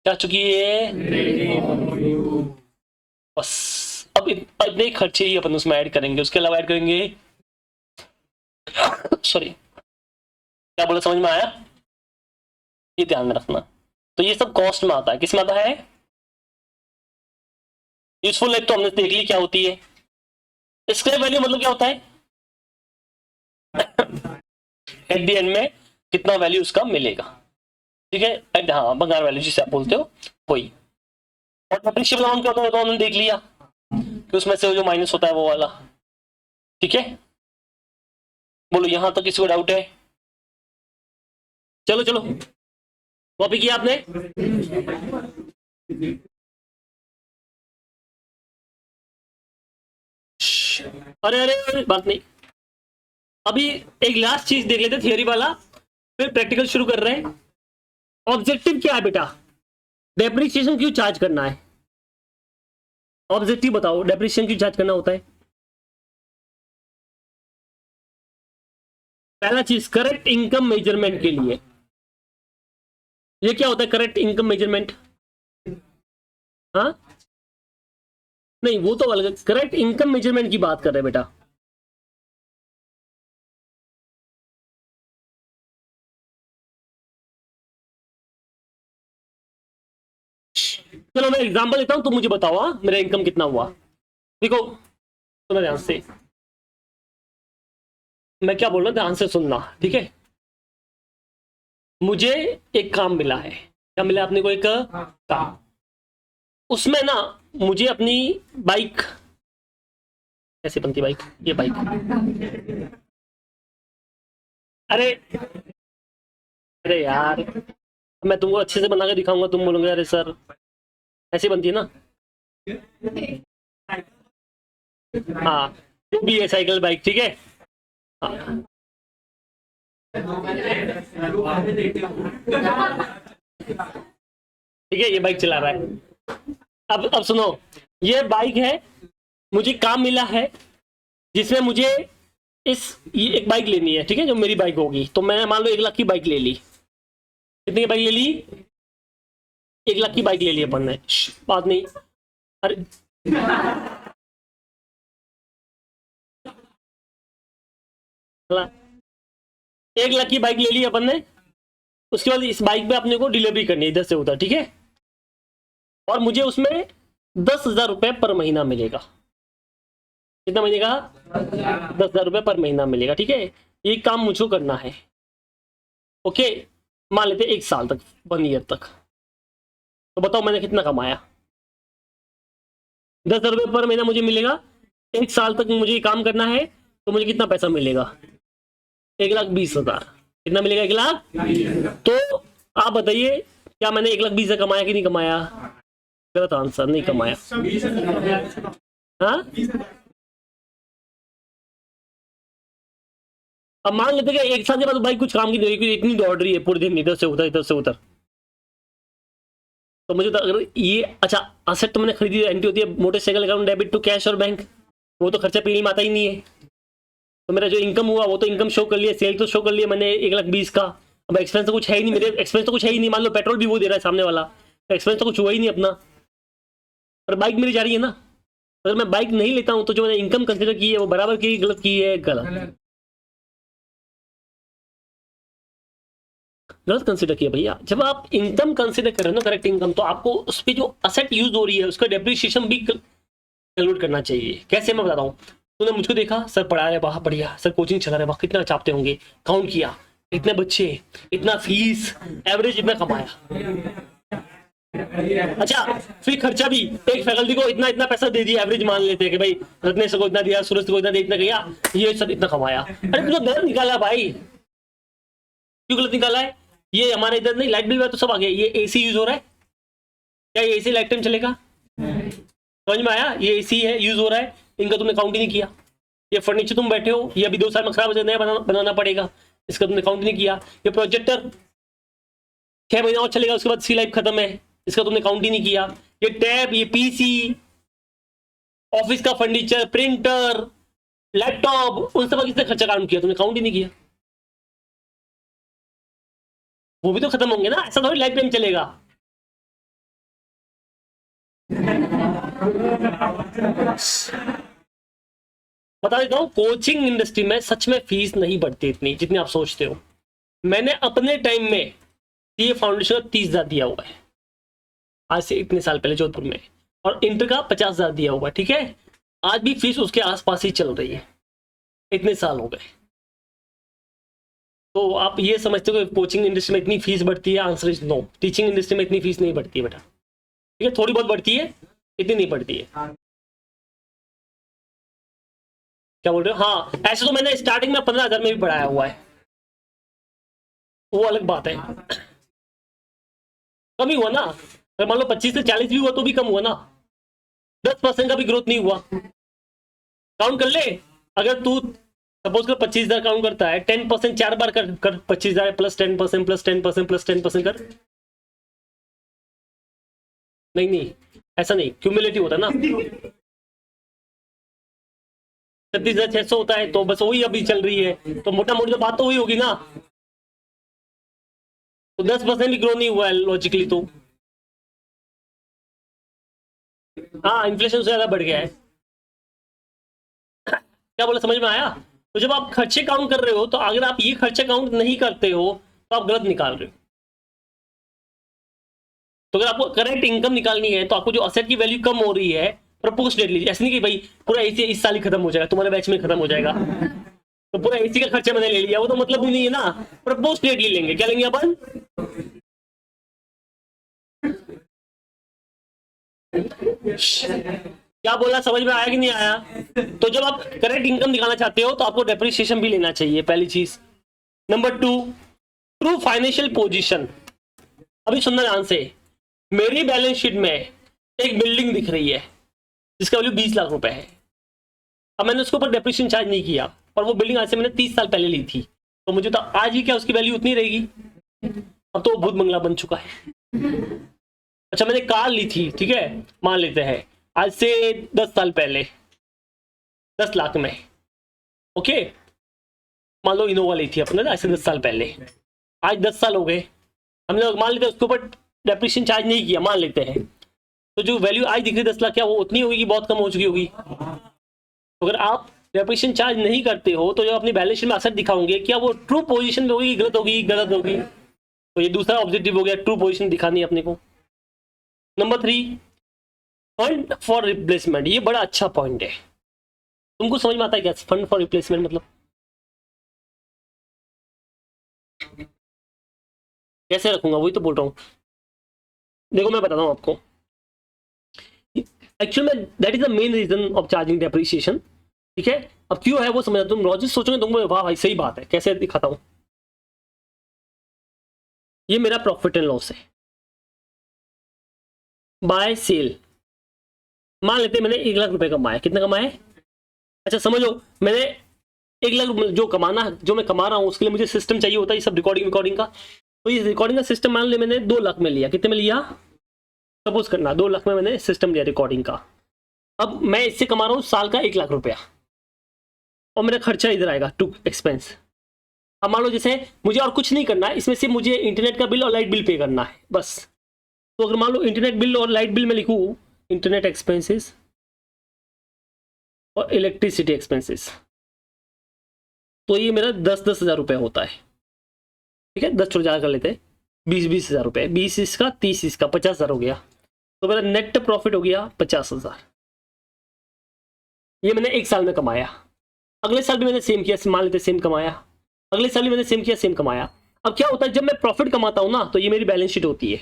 क्या चुकी है? बस इतने खर्चे ही अपन उसमें ऐड करेंगे, उसके अलावा ऐड करेंगे सॉरी क्या बोला, समझ में आया? ये ध्यान में रखना। तो ये सब कॉस्ट में आता है, किस में आता है? यूजफुल लाइफ तो हमने देख ली क्या होती है। स्क्रैप वैल्यू मतलब क्या होता है? एट द एंड में कितना वैल्यू उसका मिलेगा, ठीक है। हाँ, भंगार वैल्यू जिसे आप बोलते हो वही। और डेप्रिशिएबल अमाउंट क्या होता है तो हमने देख लिया कि उसमें से जो माइनस होता है वो वाला, ठीक है। बोलो यहां तक किसी को डाउट है? चलो चलो, कॉपी किया आपने? अरे अरे अरे बात नहीं, अभी एक लास्ट चीज देख लेते थियरी वाला, फिर प्रैक्टिकल शुरू कर रहे हैं। ऑब्जेक्टिव क्या है बेटा? डेप्रिसिएशन क्यों चार्ज करना है? ऑब्जेक्टिव बताओ, डेप्रिसिएशन क्यों चार्ज करना होता है? पहला चीज करेक्ट इनकम मेजरमेंट के लिए। ये क्या होता है करेक्ट इनकम मेजरमेंट? हाँ नहीं, वो तो अलग, करेक्ट इनकम मेजरमेंट की बात कर रहे हैं बेटा। चलो मैं एग्जांपल देता हूं, तुम मुझे बताओ हाँ मेरा इनकम कितना हुआ। देखो सुनो ध्यान से, मैं क्या बोल रहा हूं ध्यान से सुनना, ठीक है। मुझे एक काम मिला है, क्या मिला आपने को? एक काम, उसमें ना मुझे अपनी बाइक, कैसे बनती बाइक? ये बाइक, अरे अरे यार, मैं तुमको अच्छे से बना के दिखाऊंगा, तुम बोलोगे अरे सर ऐसी बनती है ना। हाँ, जो भी है साइकिल बाइक, ठीक है। हाँ। ठीक है, ये बाइक चला रहा है। अब सुनो, ये बाइक है, मुझे काम मिला है जिसमें मुझे ये एक बाइक लेनी है, ठीक है, जो मेरी बाइक होगी। तो मैं मान लो 1 लाख की बाइक ले ली। कितनी की बाइक ले ली? 1 लाख की बाइक ले ली अपन ने। बात नहीं, अरे 1 लाख की बाइक ले ली अपन ने। उसके बाद इस बाइक पे अपने को डिलीवरी करनी है इधर से उधर, ठीक है। और मुझे उसमें 10,000 रुपए पर महीना मिलेगा। कितना मिलेगा? 10,000 रुपए पर महीना मिलेगा, ठीक है। ये काम मुझको करना है, ओके। मान लेते 1 साल तक, 1 ईयर तक। तो बताओ मैंने कितना कमाया? 10,000 रुपए पर महीना मुझे मिलेगा, 1 साल तक मुझे ये काम करना है, तो मुझे कितना पैसा मिलेगा? 1,20,000। कितना मिलेगा? 1,00,000। तो आप बताइए, क्या मैंने 1,20,000 कमाया कि नहीं कमाया? गलत आंसर, नहीं कमाया। हाँ, अब मान लेते कि 1 साल के बाद भाई कुछ काम की नहीं रही, इतनी दौड़ रही है पूरे दिन, इधर से उधर इधर से उधर। तो मुझे तो अगर ये अच्छा असेट तो मैंने खरीदी, एंट्री होती है motorcycle account debit to cash और बैंक, वो तो खर्चा पीने में आता ही नहीं है। तो मेरा जो इनकम हुआ वो तो इनकम शो कर लिया, सेल तो शो कर लिया मैंने 1,20,000 का। अब एक्सपेंस तो कुछ है ही नहीं, मेरे एक्सपेंस तो कुछ है ही नहीं। मान लो पेट्रोल भी वो दे रहा है सामने वाला, तो एक्सपेंस तो कुछ हुआ ही नहीं अपना। पर बाइक मेरी जा रही है ना। अगर मैं बाइक नहीं लेता हूं तो जो मैंने इनकम कंसिडर की है वो बराबर की गलत की है? गलत, गलत कंसिडर किया भैया। जब आप इनकम कंसिडर कर रहे हो ना, करेक्ट इनकम, तो आपको उस पर जो असेट यूज हो रही है उसका डेप्रिसिएशन भी कैलकुलेट करना चाहिए। कैसे मैं बता रहा हूँ, तूने मुझको देखा सर पढ़ा रहे वाह बढ़िया, सर कोचिंग चला रहे वाह कितना चाहते होंगे, काउंट किया इतने बच्चे, इतना फीस, एवरेज इतना कमाया। अच्छा फिर खर्चा भी, एक फैकल्टी को इतना इतना पैसा दे दिया, एवरेज मान लेते हैं कि भाई रत्नेश को इतना दिया, सूरज को इतना दिया, इतना किया, ये सर इतना कमाया। अरे तू तो गलत निकाला भाई। क्यों गलत निकाला है? ये हमारे इधर नहीं, लाइट बिल तो सब आ गया, ये एसी यूज हो रहा है, क्या ये एसी लाइफ टाइम चलेगा? समझ में आया? ये एसी है यूज हो रहा है, इनका तुमने काउंट ही नहीं किया। ये फर्नीचर तुम बैठे हो, ये अभी 2 साल में खराब हो जाए, नया बनाना पड़ेगा, इसका तुमने काउंट नहीं किया। ये प्रोजेक्टर 6 महीना और चलेगा, उसके बाद सी लाइफ खत्म है, इसका तुमने काउंट ही नहीं किया। ये टैब, ये पीसी, ऑफिस का फर्नीचर, प्रिंटर, लैपटॉप, उन सब का किसने खर्चा काउंट किया? तुमने काउंट ही नहीं किया। वो भी तो खत्म होंगे ना, ऐसा थोड़ी लाइफ टाइम चलेगा। बता देता हूँ, कोचिंग इंडस्ट्री में सच में फीस नहीं बढ़ती इतनी जितनी आप सोचते हो। मैंने अपने टाइम में ये फाउंडेशन का 30,000 दिया हुआ है, आज से इतने साल पहले जोधपुर में, और इंटर का 50,000 दिया हुआ है, ठीक है। आज भी फीस उसके आसपास ही चल रही है, इतने साल हो गए। तो आप ये समझते हो कि कोचिंग इंडस्ट्री में इतनी फीस बढ़ती है? Answer is no. Teaching industry में इतनी फीस नहीं बढ़ती है बेटा, ठीक है। थोड़ी बहुत बढ़ती है, इतनी नहीं बढ़ती है। क्या बोल रहे हो? हाँ, ऐसे तो मैंने स्टार्टिंग में 15,000 में भी पढ़ाया हुआ है, वो अलग बात है। कम ही हुआ ना, अगर मान लो 25 से 40 भी हुआ तो भी कम हुआ ना, 10% का भी ग्रोथ नहीं हुआ। काउंट कर ले, अगर तू सपोज कर 25,000 काउंट करता है, 10% 4 बार कर 25,000 प्लस 10% प्लस 10% प्लस 10% कर। नहीं नहीं, ऐसा नहीं, क्यूमुलेटिव होता ना। 36,600 होता है, तो बस वही अभी चल रही है, तो मोटा मोटी तो बात तो वही होगी ना। तो 10% भी ग्रो नहीं हुआ है लॉजिकली तो। हाँ, इन्फ्लेशन से ज्यादा बढ़ गया है। क्या बोला, समझ में आया? तो जब आप खर्चे काउंट कर रहे हो, तो अगर आप ये खर्चे काउंट नहीं करते हो तो आप गलत निकाल रहे हो। तो अगर आपको करेक्ट इनकम निकालनी है, तो आपको जो असेट की वैल्यू कम हो रही है प्रोपोर्शनेटली, ऐसे नहीं कि भाई पूरा एसी इस साल ही खत्म हो जाएगा, तुम्हारे बैच में खत्म हो जाएगा तो पूरा एसी का खर्चा मैंने ले लिया, वो तो मतलब भी नहीं है ना। प्रोपोर्शनेटली लेंगे, क्या लेंगे अपन? क्या बोला, समझ में आया कि नहीं आया? तो जब आप करेक्ट इनकम दिखाना चाहते हो तो आपको डेप्रिसिएशन भी लेना चाहिए, पहली चीज। Number 2, true financial position. अभी सुनना ध्यान से, मेरी बैलेंस शीट में एक बिल्डिंग दिख रही है जिसका वैल्यू 20 लाख रुपए है। अब मैंने उसके ऊपर डेप्रिसिएशन चार्ज नहीं किया, और वो बिल्डिंग आज से मैंने 30 साल पहले ली थी, तो मुझे तो आज ही क्या उसकी वैल्यू उतनी रहेगी? अब तो वो भूत बंगला बन चुका है। अच्छा, मैंने कार ली थी, ठीक है, मान लेते हैं आज से 10 साल पहले 10 लाख में, ओके। मान लो इनोवा ली थी अपने आज से 10 साल पहले, आज 10 साल हो गए, हमने मान लेते हैं उसके ऊपर डेप्रिसिएशन चार्ज नहीं किया, मान लेते हैं, तो जो वैल्यू आज दिख रही 10 लाख, क्या वो उतनी होगी कि बहुत कम हो चुकी होगी? तो अगर आप डेप्रिसिएशन चार्ज नहीं करते हो, तो जो अपनी बैलेंस शीट में असर दिखाओगे, क्या वो ट्रू पोजीशन में होगी, गलत होगी? गलत होगी। तो ये दूसरा ऑब्जेक्टिव हो गया, ट्रू पोजीशन दिखानी है अपने को। Number 3, fund for replacement. ये बड़ा अच्छा पॉइंट है, तुमको समझ में आता है क्या फंड फॉर रिप्लेसमेंट मतलब? कैसे रखूंगा, वही तो बोल रहा हूँ। देखो मैं बताता हूँ आपको, एक्चुअल में that is the main reason of charging depreciation, ठीक है। अब क्यों है वो समझ, तुम लॉजिक सोचोगे तुमको वाह भाई सही बात है, कैसे दिखाता हूँ। ये मेरा प्रॉफिट एंड लॉस है, बाय सेल। मान लेते मैंने 1 लाख रुपए कमाया, कितना कमाया? अच्छा समझो, मैंने 1 लाख जो कमाना, जो मैं कमा रहा हूँ उसके लिए मुझे सिस्टम चाहिए होता है, ये सब रिकॉर्डिंग का। तो ये रिकॉर्डिंग का सिस्टम मान ले मैंने 2 लाख में लिया, कितने में लिया? सपोज करना 2 लाख में मैंने सिस्टम लिया रिकॉर्डिंग का। अब मैं इससे कमा रहा हूँ साल का 1 लाख रुपया, और मेरा खर्चा इधर आएगा टू एक्सपेंस। अब मान लो जैसे मुझे और कुछ नहीं करना है, इसमें से मुझे इंटरनेट का बिल और लाइट बिल पे करना है बस। तो अगर मान लो इंटरनेट बिल और लाइट बिल में लिखूँ इंटरनेट एक्सपेंसेस और इलेक्ट्रिसिटी एक्सपेंसेस, तो ये मेरा 10-10 हज़ार रुपये होता है, ठीक है। 10 छोड़ कर लेते हैं, 20-20 हज़ार रुपये, 20 इसका 30 इसका 50 हज़ार हो गया, तो मेरा नेट प्रॉफिट हो गया 50 हज़ार। ये मैंने 1 साल में कमाया। अगले साल भी मैंने सेम किया, मान लेते सेम कमाया, अगले साल भी मैंने सेम किया, सेम कमाया। अब क्या होता है, जब मैं प्रॉफिट कमाता हूं ना, तो ये मेरी बैलेंस शीट होती है,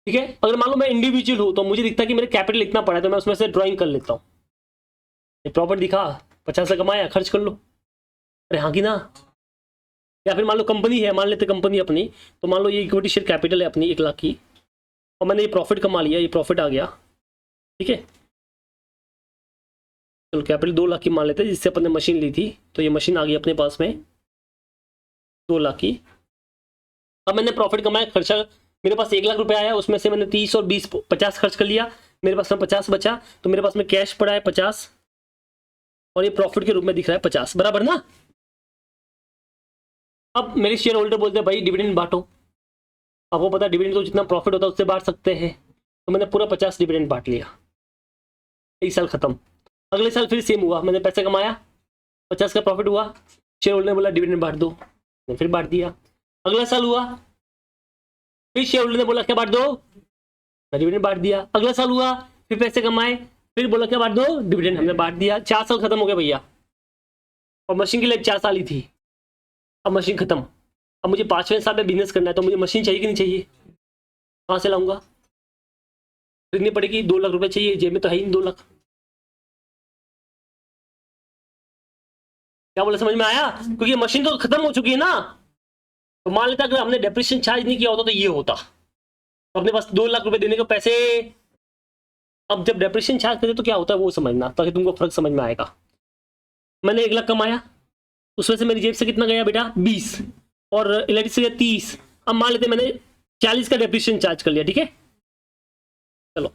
ठीक है। अगर मान लो मैं इंडिविजुअल हूं, तो मुझे दिखता है कि मेरे कैपिटल इतना पड़ा है, तो मैं उसमें से ड्राइंग कर लेता हूँ। प्रॉफिट दिखा 50 से कमाया, खर्च कर लो, अरे हाँ कि ना। या फिर मान लो कंपनी है, मान लेते कंपनी अपनी, तो मान लो ये इक्विटी शेयर कैपिटल है अपनी 1 लाख की, और मैंने ये प्रॉफिट कमा लिया, ये प्रॉफिट आ गया, ठीक है। चलो कैपिटल 2 लाख की मान लेते हैं, जिससे अपन ने मशीन ली थी, तो ये मशीन आ गई अपने पास में 2 लाख की। अब मैंने प्रॉफिट कमाया, खर्चा मेरे पास 1 लाख रुपए आया, उसमें से मैंने 30 और 20 50 खर्च कर लिया, मेरे पास में 50 बचा, तो मेरे पास में कैश पड़ा है 50, और ये प्रॉफिट के रूप में दिख रहा है 50, बराबर ना। अब मेरे शेयर होल्डर बोलते हैं भाई डिविडेंड बांटो। अब वो पता है डिविडेंड तो जितना प्रॉफिट होता है उससे बांट सकते हैं, तो मैंने पूरा 50 डिविडेंड बांट लिया, एक साल खत्म। अगले साल फिर सेम हुआ, मैंने पैसे कमाया, 50 का प्रॉफिट हुआ, शेयर होल्डर ने बोला डिविडेंड बांट दो, मैंने फिर बांट दिया। अगला साल हुआ, फिर शेयर होल्डर ने बोला क्या बांट दो, मैं डिविडेंड बांट दिया। अगला साल हुआ, फिर पैसे कमाए, फिर बोला क्या बांट दो, डिविडेंड, हमने बांट दिया। 4 साल खत्म हो गए भैया, और मशीन के लिए 4 साल ही थी, अब मशीन खत्म। अब मुझे 5वें साल में बिजनेस करना है, तो मुझे मशीन चाहिए कि नहीं चाहिए? कहाँ से लाऊंगा? खरीदनी पड़ेगी, 2 लाख रुपए चाहिए, जेब में तो है ही नहीं 2 लाख। क्या बोला, समझ में आया? क्योंकि मशीन तो खत्म हो चुकी है ना। तो मान लेता अगर हमने डेप्रिसिएशन चार्ज नहीं किया होता तो ये होता, तो अपने पास 2 लाख रुपए देने के पैसे। अब जब डेप्रिसिएशन चार्ज करते तो क्या होता है वो समझना, ताकि तुमको फर्क समझ में आएगा। मैंने 1 लाख कमाया, उसमें से मेरी जेब से कितना गया बेटा, 20, और इलेक्ट्रिसिटी से 30। अब मान लेते मैंने 40 का डेप्रिसिएशन चार्ज कर लिया, ठीक है, चलो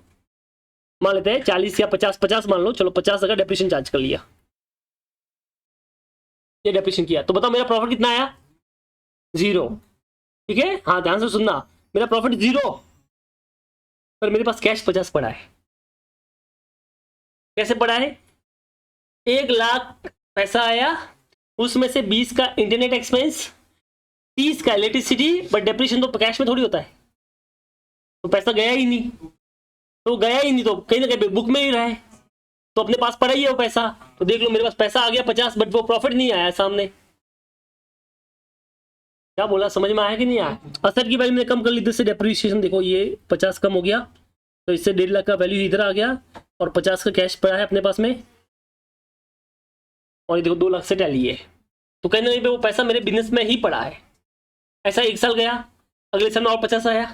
मान लेते हैं 40 या 50 मान लो, चलो 50 का डेप्रिसिएशन चार्ज कर लिया, ये डेप्रिसिएशन किया, तो बताओ मेरा प्रॉफिट कितना आया? 0, ठीक है। हाँ ध्यान से सुनना, मेरा प्रॉफिट 0, पर मेरे पास कैश 50 पड़ा है। कैसे पड़ा है? 1 लाख पैसा आया, उसमें से 20 का इंटरनेट एक्सपेंस, 30 का इलेक्ट्रिसिटी, बट डेप्रिसिएशन तो कैश में थोड़ी होता है, तो पैसा गया ही नहीं, तो गया ही नहीं, तो कहीं ना कहीं बुक में ही रहा है, तो अपने पास पड़ा ही है वो पैसा। तो देख लो मेरे पास पैसा आ गया 50, बट वो प्रॉफिट नहीं आया सामने। क्या बोला, समझ में आया कि नहीं आया? असेट की वैल्यू मैंने कम कर ली, इससे डेप्रिसिएशन देखो ये 50 कम हो गया, तो इससे 1.5 लाख का वैल्यू इधर आ गया, और 50 का कैश पड़ा है अपने पास में, और ये देखो 2 लाख से टैली है। तो कहीं ना कहीं पे वो पैसा मेरे बिजनेस में ही पड़ा है। ऐसा 1 साल गया, अगले साल में और 50 आया,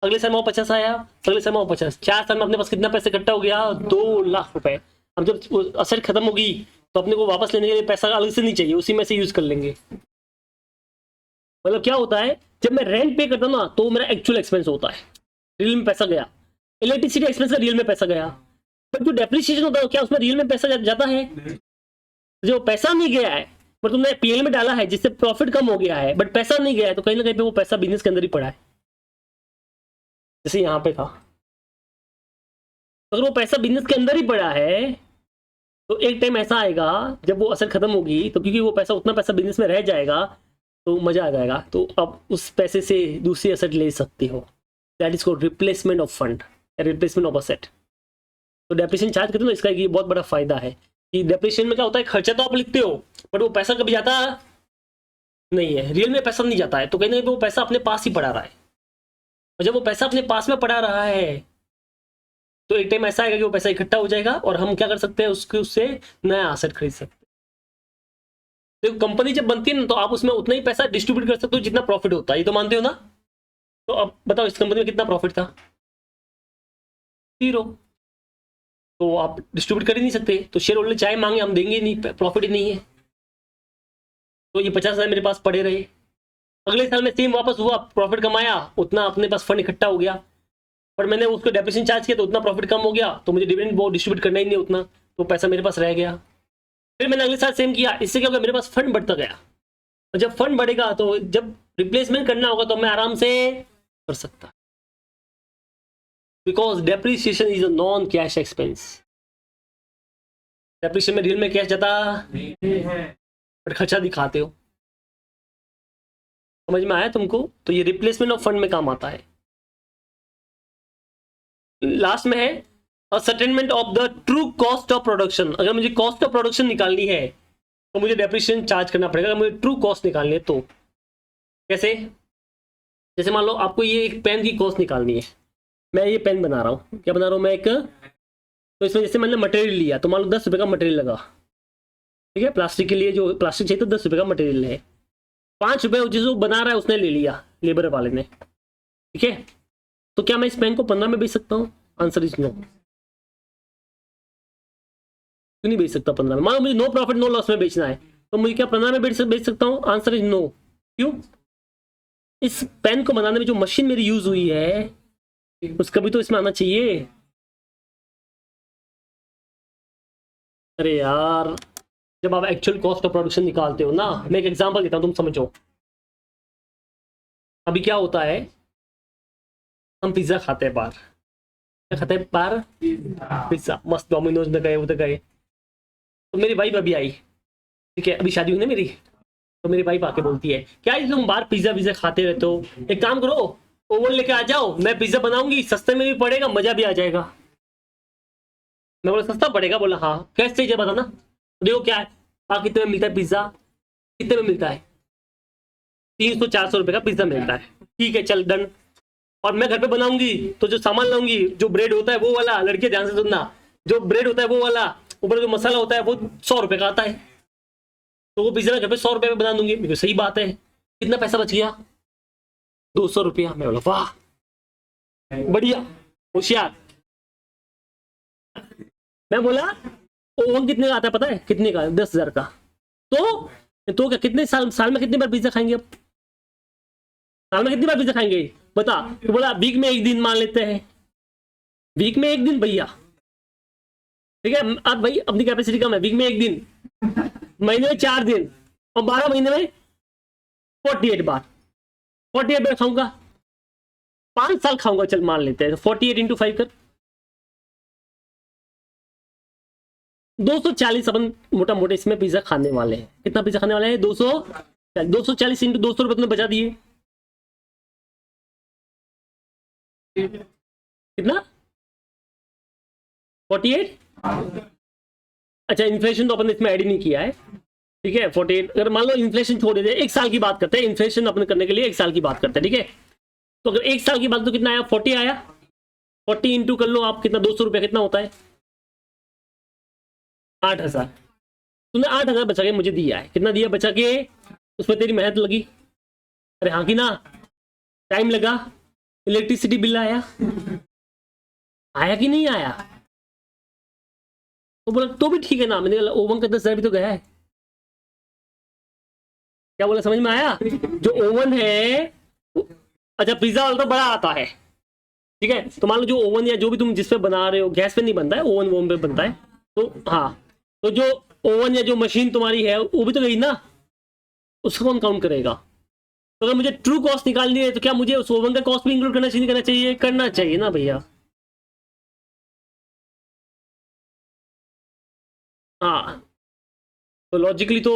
अगले साल में और 50 आया, अगले साल में और 50, 4 साल में अपने पास कितना पैसा इकट्ठा हो गया, 2 लाख रुपए। अब जब असेट खत्म होगी तो अपने को वापस लेने के लिए पैसा अलग से नहीं चाहिए, उसी में से यूज कर लेंगे। मतलब क्या होता है, जब मैं रेंट पे करता हूँ ना तो मेरा एक्चुअल एक्सपेंस होता है, रियल में पैसा गया। इलेक्ट्रिसिटी एक्सपेंस का रियल में पैसा गया, बट जो डेप्रिसिएशन होता है क्या उसमें रियल में पैसा जाता है? जो पैसा नहीं गया है, पर तुमने पीएल में डाला है जिससे प्रॉफिट कम हो गया है, बट पैसा नहीं गया है, तो कहीं ना कहीं पे वो पैसा बिजनेस के अंदर ही पड़ा है, जैसे यहाँ पे था। अगर वो पैसा बिजनेस के अंदर ही पड़ा है, तो एक टाइम ऐसा आएगा जब वो असेट खत्म होगी, तो क्योंकि वो पैसा उतना पैसा बिजनेस में रह जाएगा, तो मजा आ जाएगा, तो अब उस पैसे से दूसरी असेट ले सकते हो। That is called replacement of fund, replacement of asset. तो डेप्रिसिएशन चार्ज करते हो ना, इसका ये बहुत बड़ा फायदा है कि डेप्रिसिएशन में क्या होता है, खर्चा तो आप लिखते हो, बट वो पैसा कभी जाता नहीं है, रियल में पैसा नहीं जाता है, तो कहीं ना कहीं वो पैसा अपने पास ही पड़ा रहा है। और जब वो पैसा अपने पास में पड़ा रहा है, तो एक टाइम ऐसा आएगा कि वो पैसा इकट्ठा हो जाएगा, और हम क्या कर सकते हैं, उससे नया एसेट खरीद सकते हैं। देखो कंपनी जब बनती है ना, तो आप उसमें उतना ही पैसा डिस्ट्रीब्यूट कर सकते हो जितना प्रॉफिट होता है, ये तो मानते हो ना। तो अब बताओ इस कंपनी में कितना प्रॉफिट था, 0, तो आप डिस्ट्रीब्यूट कर ही नहीं सकते, तो शेयर होल्डर चाहे मांगे हम देंगे नहीं, प्रॉफिट ही नहीं है, तो ये 50,000 मेरे पास पड़े रहे। अगले साल में सेम वापस हुआ, प्रॉफिट कमाया, उतना अपने पास फंड इकट्ठा हो गया, पर मैंने उसको डेप्रिसिएशन चार्ज किया तो उतना प्रॉफिट कम हो गया, तो मुझे डिविडेंड वो डिस्ट्रीब्यूट करना ही नहीं उतना, तो पैसा मेरे पास रह गया। फिर मैंने अगले साल सेम किया, इससे क्या होगा, मेरे पास फंड बढ़ता गया, और जब फंड बढ़ेगा तो जब रिप्लेसमेंट करना होगा तो मैं आराम से कर सकता, because depreciation is a non cash expense. Depreciation में रियल में कैश जाता बट खर्चा दिखाते हो। समझ में आया तुमको? तो ये रिप्लेसमेंट ऑफ फंड में काम आता है। लास्ट में है ascertainment of the true cost of production. अगर मुझे कॉस्ट ऑफ प्रोडक्शन निकालनी है तो मुझे डेप्रिसिएशन चार्ज करना पड़ेगा। अगर मुझे ट्रू कॉस्ट निकालनी है तो कैसे? जैसे मान लो आपको ये एक पेन की कॉस्ट निकालनी है, मैं ये पेन बना रहा हूँ, क्या बना रहा हूँ मैं, एक, तो इसमें जैसे मैंने मटेरियल लिया, तो मान लो 10 रुपये का मटेरियल लगा, ठीक है, प्लास्टिक के लिए जो प्लास्टिक चाहिए तो 10 रुपये का मटेरियल है, 5 रुपये जिसको बना रहा है उसने ले लिया, लेबर वाले ने, ठीक है, तो क्या मैं इस पेन को 15 में बेच सकता हूँ? Answer is no. क्यों नहीं बेच सकता 15 में? मान लो मुझे नो प्रॉफिट नो लॉस में बेचना है, तो मुझे क्या 15 में बेच सकता हूँ? Answer is no. क्यों? इस पेन को बनाने में जो मशीन मेरी यूज हुई है उसका भी तो इसमें आना चाहिए। अरे यार, जब आप एक्चुअल कॉस्ट ऑफ प्रोडक्शन निकालते हो ना, मैं एक एग्जांपल देता हूं तुम समझो। अभी क्या होता है, हम पिज्जा खाते हैं बाहर, क्या खाता है बाहर? पिज्जा। मस्त, डोमिनोज में गए, उधर गए। तो मेरी वाइफ अभी आई, ठीक है, अभी शादी हुई ना मेरी, तो मेरी वाइफ आके बोलती है क्या ये तुम बाहर पिज्जा विज्जा खाते रहते हो, एक काम करो ओवन लेके आ जाओ, मैं पिज्जा बनाऊंगी, सस्ते में भी पड़ेगा, मजा भी आ जाएगा। मैं बोला सस्ता पड़ेगा? बोला हाँ। कैसे चाहिए बताना, देखो क्या है, कितने में मिलता है पिज्जा, कितने में मिलता है? 300-400 रुपए का पिज्जा मिलता है। ठीक है चल डन। और मैं घर पे बनाऊंगी तो जो सामान लाऊंगी, जो ब्रेड होता है वो वाला, लड़के ध्यान से सुनना, जो ब्रेड होता है वो वाला, ऊपर जो मसाला होता है वो 100 रुपए का आता है। तो वो पिज्जा मैं घर पे 100 रुपए में बना दूंगी। मेरे को सही बात है, कितना पैसा बच गया? 200 रुपया। मैं बोला वाह बढ़िया, होशियार। मैं बोला ओवन कितने का आता है पता है? कितने का? 10,000 का। तो क्या कितने साल में कितनी बार पिज्जा खाएंगे? अब साल में कितनी बार पिज्जा खाएंगे बता? तो बोला वीक में एक दिन मान लेते हैं। वीक में एक दिन भैया, ठीक है अब भाई अपनी कैपेसिटी कम है, वीक में एक दिन, महीने में 4 दिन, और 12 महीने में 48 बार। 48 बार खाऊंगा, 5 साल खाऊंगा, चल मान लेते हैं। 48 इंटू 5 कर 240 अपन मोटा मोटा इसमें पिज्जा खाने वाले हैं। कितना पिज्जा खाने वाले हैं? 240 इंटू 200 रुपए तुमने बचा दिए। कितना? 48। अच्छा इन्फ्लेशन तो अपन इसमें ऐड ही नहीं किया है, ठीक है। 48 अगर मान लो इन्फ्लेशन छोड़ दे, 1 साल की बात करते हैं, इन्फ्लेशन अपन करने के लिए 1 साल की बात करते हैं, ठीक है। तो अगर 1 साल की बात तो कितना आया? 40 आया। 40 इंटू कर लो आप, कितना? 200 रुपया कितना होता है? 8,000। तूने 8,000 बचा के मुझे दिया है, कितना दिया बचा के? उसमें तेरी मेहनत लगी, अरे हाँ कि ना, टाइम लगा, इलेक्ट्रिसिटी बिल आया, आया कि नहीं आया? तो बोला तो भी ठीक है ना, मैंने ओवन का 10,000 भी तो गया है। क्या बोला, समझ में आया? जो ओवन है, अच्छा पिज्जा वाला तो बड़ा आता है, ठीक है। तो मान लो जो ओवन या जो भी तुम जिस पे बना रहे हो, गैस पे नहीं बनता है, ओवन पे बनता है, तो हाँ, तो जो ओवन या जो मशीन तुम्हारी है वो भी तो गई ना, उसको कौन काउंट करेगा? तो अगर मुझे ट्रू कॉस्ट निकालनी है तो क्या मुझे उस ओवन का कॉस्ट भी इंक्लूड करना चाहिए? करना चाहिए, करना चाहिए ना भैया। हाँ तो लॉजिकली तो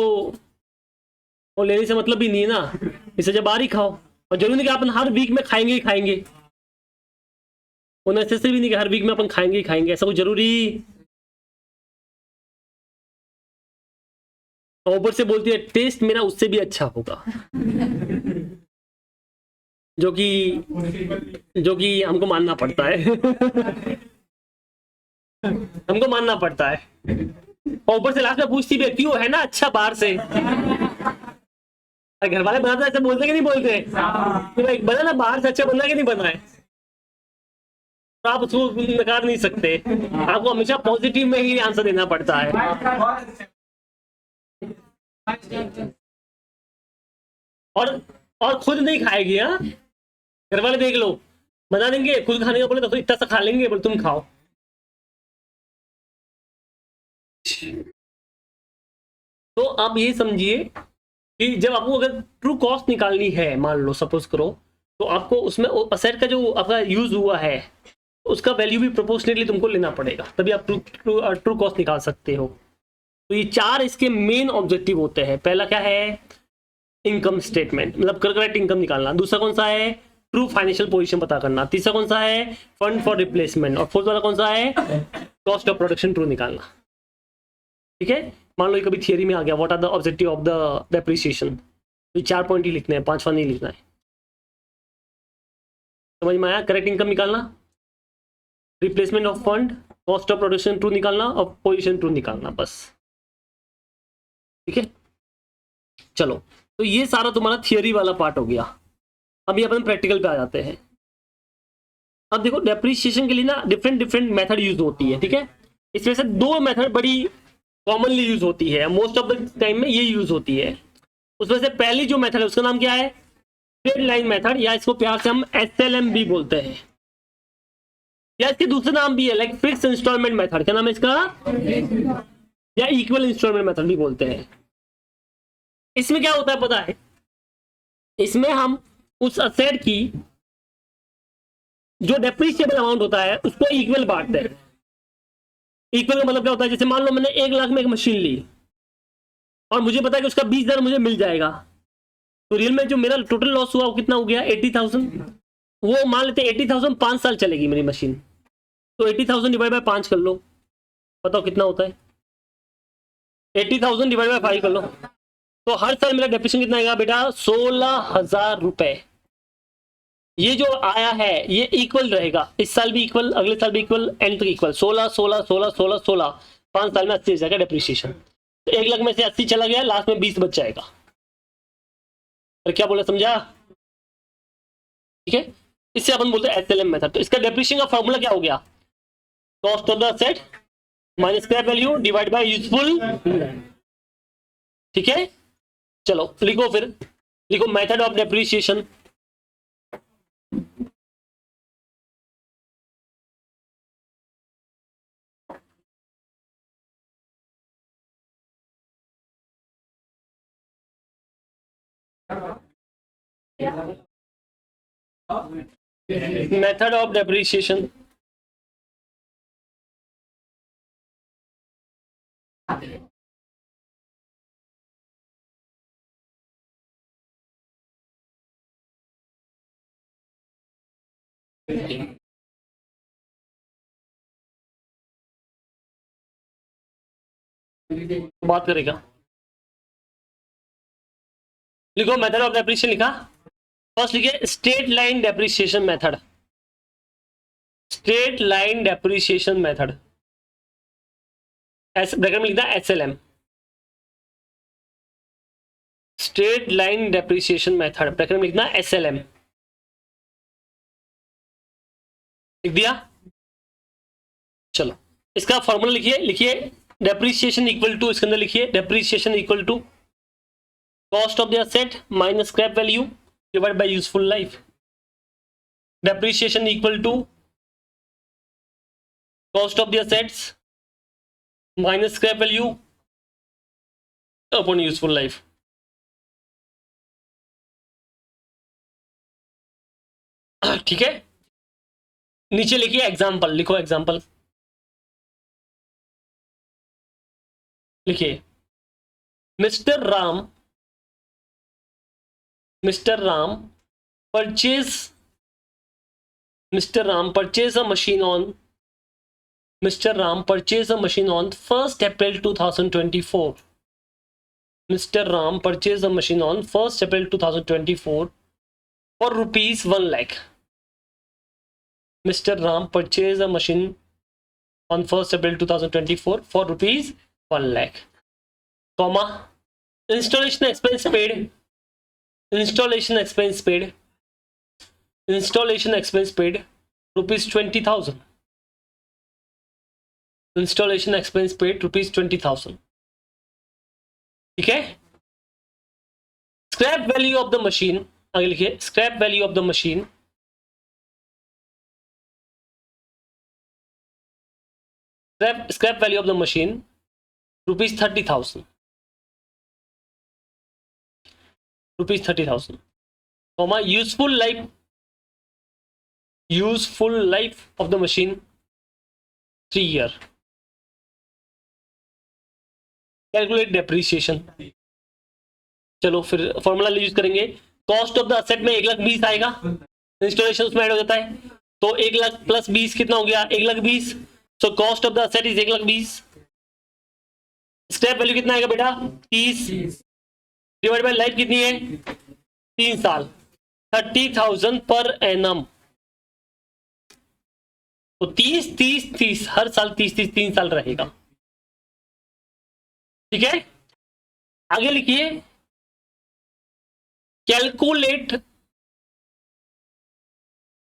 वो लेने से मतलब भी नहीं है ना, इसे जब बाहर ही खाओ। और जरूरी नहीं कि अपन हर वीक में खाएंगे ही खाएंगे, वो नेसेसरी भी नहीं कि हर वीक में अपन खाएंगे ही खाएंगे, ऐसा कुछ जरूरी। और ऊपर से बोलती है टेस्ट मेरा उससे भी अच्छा होगा, जो कि हमको मानना पड़ता है। हमको मानना पड़ता है। और ऊपर से लास्ट में पूछती भी है क्यों, है ना अच्छा बाहर से। घर वाले बनाते ऐसे बोलते कि नहीं बोलते कि भाई बना ना बाहर से अच्छा बना कि नहीं बना है, तो आप उसको नकार नहीं सकते, आपको हमेशा पॉजिटिव में ही आंसर देना पड़ता है। और खुद नहीं खाएगी, हाँ घर वाले देख लो बना देंगे, खुद खाने का बोले तो इतना सा खा लेंगे, बोले तुम खाओ। तो आप ये समझिए कि जब आपको अगर ट्रू कॉस्ट निकालनी है, मान लो सपोज करो, तो आपको उसमें असेट का जो आपका यूज हुआ है उसका वैल्यू भी प्रोपोर्शनेटली तुमको लेना पड़ेगा, तभी आप ट्रू कॉस्ट निकाल सकते हो। तो ये 4 इसके मेन ऑब्जेक्टिव होते हैं। पहला क्या है? इनकम स्टेटमेंट, मतलब करेक्ट इनकम निकालना। दूसरा कौन सा है? ट्रू फाइनेंशियल पोजीशन पता करना। तीसरा कौन सा है? Fund for replacement. और फोर्थ वाला कौन सा है? कॉस्ट ऑफ प्रोडक्शन ट्रू निकालना, ठीक है। मान लो कभी थियरी में आ गया what are the objective of the depreciation, तो 4 पॉइंट ही लिखने हैं, 5वां नहीं लिखना है। समझ में आया? करेक्ट इनकम निकालना, replacement of fund, cost of production true निकालना और पोजीशन ट्रू निकालना, बस, ठीक है। चलो तो ये सारा तुम्हारा थियरी वाला पार्ट हो गया। अभी अपन प्रैक्टिकल पे आ जाते हैं। अब देखो डेप्रिसिएशन के लिए ना डिफरेंट मेथड यूज होती है, ठीक है। इसमें से 2 मेथड बड़ी कॉमनली यूज होती है, मोस्ट ऑफ द टाइम में ये यूज होती है। उसमें से पहली जो मेथड है उसका नाम क्या है? स्ट्रेट लाइन मेथड, या इसको प्यार से हम SLM भी बोलते हैं, या इसके दूसरे नाम भी है लाइक फिक्स इंस्टॉलमेंट मेथड। क्या नाम है इसका? या इक्वल इंस्टॉलमेंट मेथड भी बोलते हैं। इसमें क्या होता है पता है? इसमें हम उस असेट की जो डेप्रिशिएबल अमाउंट होता है उसको इक्वल बांटते हैं। इक्वल का मतलब क्या होता है, जैसे मान लो मैंने 1 लाख में एक मशीन ली और मुझे पता है कि उसका 20,000 मुझे मिल जाएगा, तो रियल में जो मेरा टोटल लॉस हुआ वो कितना हो गया, 80,000। वो मान लेते 80,000 5 साल चलेगी मेरी मशीन, तो 80,000 डिवाइड बाय 5 कर लो, बताओ कितना होता है, 80,000 डिवाइड बाय 5 कर लो, तो हर साल मेरा डेप्रिसिएशन कितना आएगा बेटा, 16,000 रुपए। ये जो आया है ये इक्वल रहेगा, इस साल भी इक्वल, अगले साल भी इक्वल, एंड तक इक्वल, 16 16 16 16 16, 5 साल में 80 हो जाएगा डेप्रिसिएशन। तो 1 लाख में से 80 चला गया, लास्ट में 20 बच जाएगा। और क्या बोला, समझा? ठीक है, इससे अपन बोलते हैं एसएलएम मेथड। तो इसका डेप्रिसिएशन का फॉर्मूला क्या हो गया, cost of the set minus scrap value divide by useful. ठीक है, चलो लिखो, फिर लिखो method of depreciation. Method of depreciation, बात करेगा, लिखो मेथड ऑफ डेप्रिसिएशन लिखा। फर्स्ट लिखिए straight line depreciation method, straight line depreciation method, bracket में लिखना SLM, straight line depreciation method, bracket में लिखना एसएलएम। लिख दिया, चलो इसका फॉर्मूला लिखिए, लिखिए डेप्रिसिएशन इक्वल टू, इसके अंदर लिखिए depreciation equal to cost of the asset minus scrap value divide by useful life. Depreciation equal to cost of the assets minus scrap value upon useful life. ठीक है, नीचे लिखिए एग्जाम्पल, लिखो एग्जाम्पल, लिखिए mister Ram purchase Mr. Ram purchase a machine on Mr. Ram purchase a machine on 1st April 2024. Mr. Ram purchase a machine on 1st April 2024 for rupees 1 lakh. Mr. Ram purchase a machine on 1st April 2024 for rupees 1 lakh. Comma, installation expense paid, installation expense paid, installation expense paid rupees 20,000, installation expense paid rupees 20,000. ठीक है, scrap value of the machine, आगे लिखिए scrap value of the machine, scrap value of the machine rupees 30,000, rupees 30,000, comma useful life of the machine 3 year. Calculate depreciation, चलो फिर फॉर्मूला यूज करेंगे, कॉस्ट ऑफ द असेट में 1,20,000 आएगा, इंस्टॉलेशन उसमें ऐड हो जाता है, तो 1 लाख प्लस 20 कितना हो गया, 1,20,000, so cost of the asset is 1,20,000। Scrap value कितना आएगा बेटा, 30 डिवाइड बाय लाइफ कितनी है, 3 साल, 30,000 पर एनम, तो 30 30 30 हर साल 30 30 3 साल रहेगा। ठीक है, आगे लिखिए calculate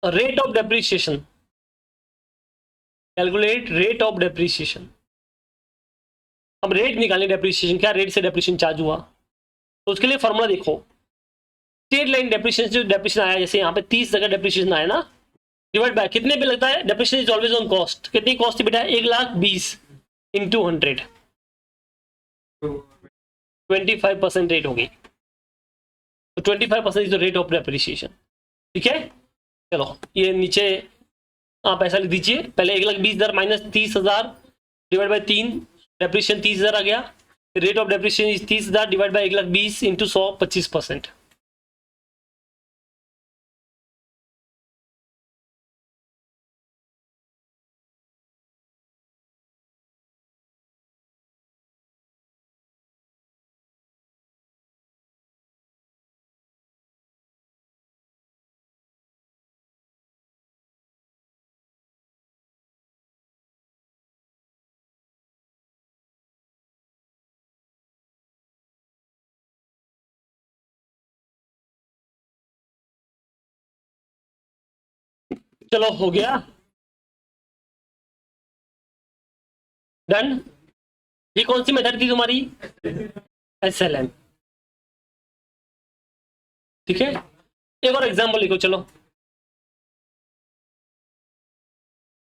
rate of depreciation, calculate rate of depreciation. अब रेट निकालें डेप्रिसिएशन, क्या रेट से डेप्रिसिएशन चार्ज हुआ, तो उसके लिए फॉर्मूला देखो, स्ट्रेट लाइन डेप्रिसिएशन, जो डेप्रिसिएशन आया जैसे यहाँ पे 30 जगह डेप्रिसिएशन आया ना, डिवाइड बाय कितने पे लगता है, depreciation is always on cost, कितनी कॉस्ट थी बेटा, 1,20,000 इंटू 100, 25% रेट हो गई, तो 25% is the rate of depreciation. ठीक है, चलो ये नीचे आप ऐसा लिख दीजिए, पहले 1,20,000 माइनस 30,000 डिवाइड बाई 3, डेप्रिशिएशन 30,000 आ गया, rate of depreciation is 30,000 divide by 1,20,000 into 100, 25%। चलो हो गया, डन। ये कौन सी मेथड थी तुम्हारी? SLM। ठीक है, एक और एग्जांपल लिखो, चलो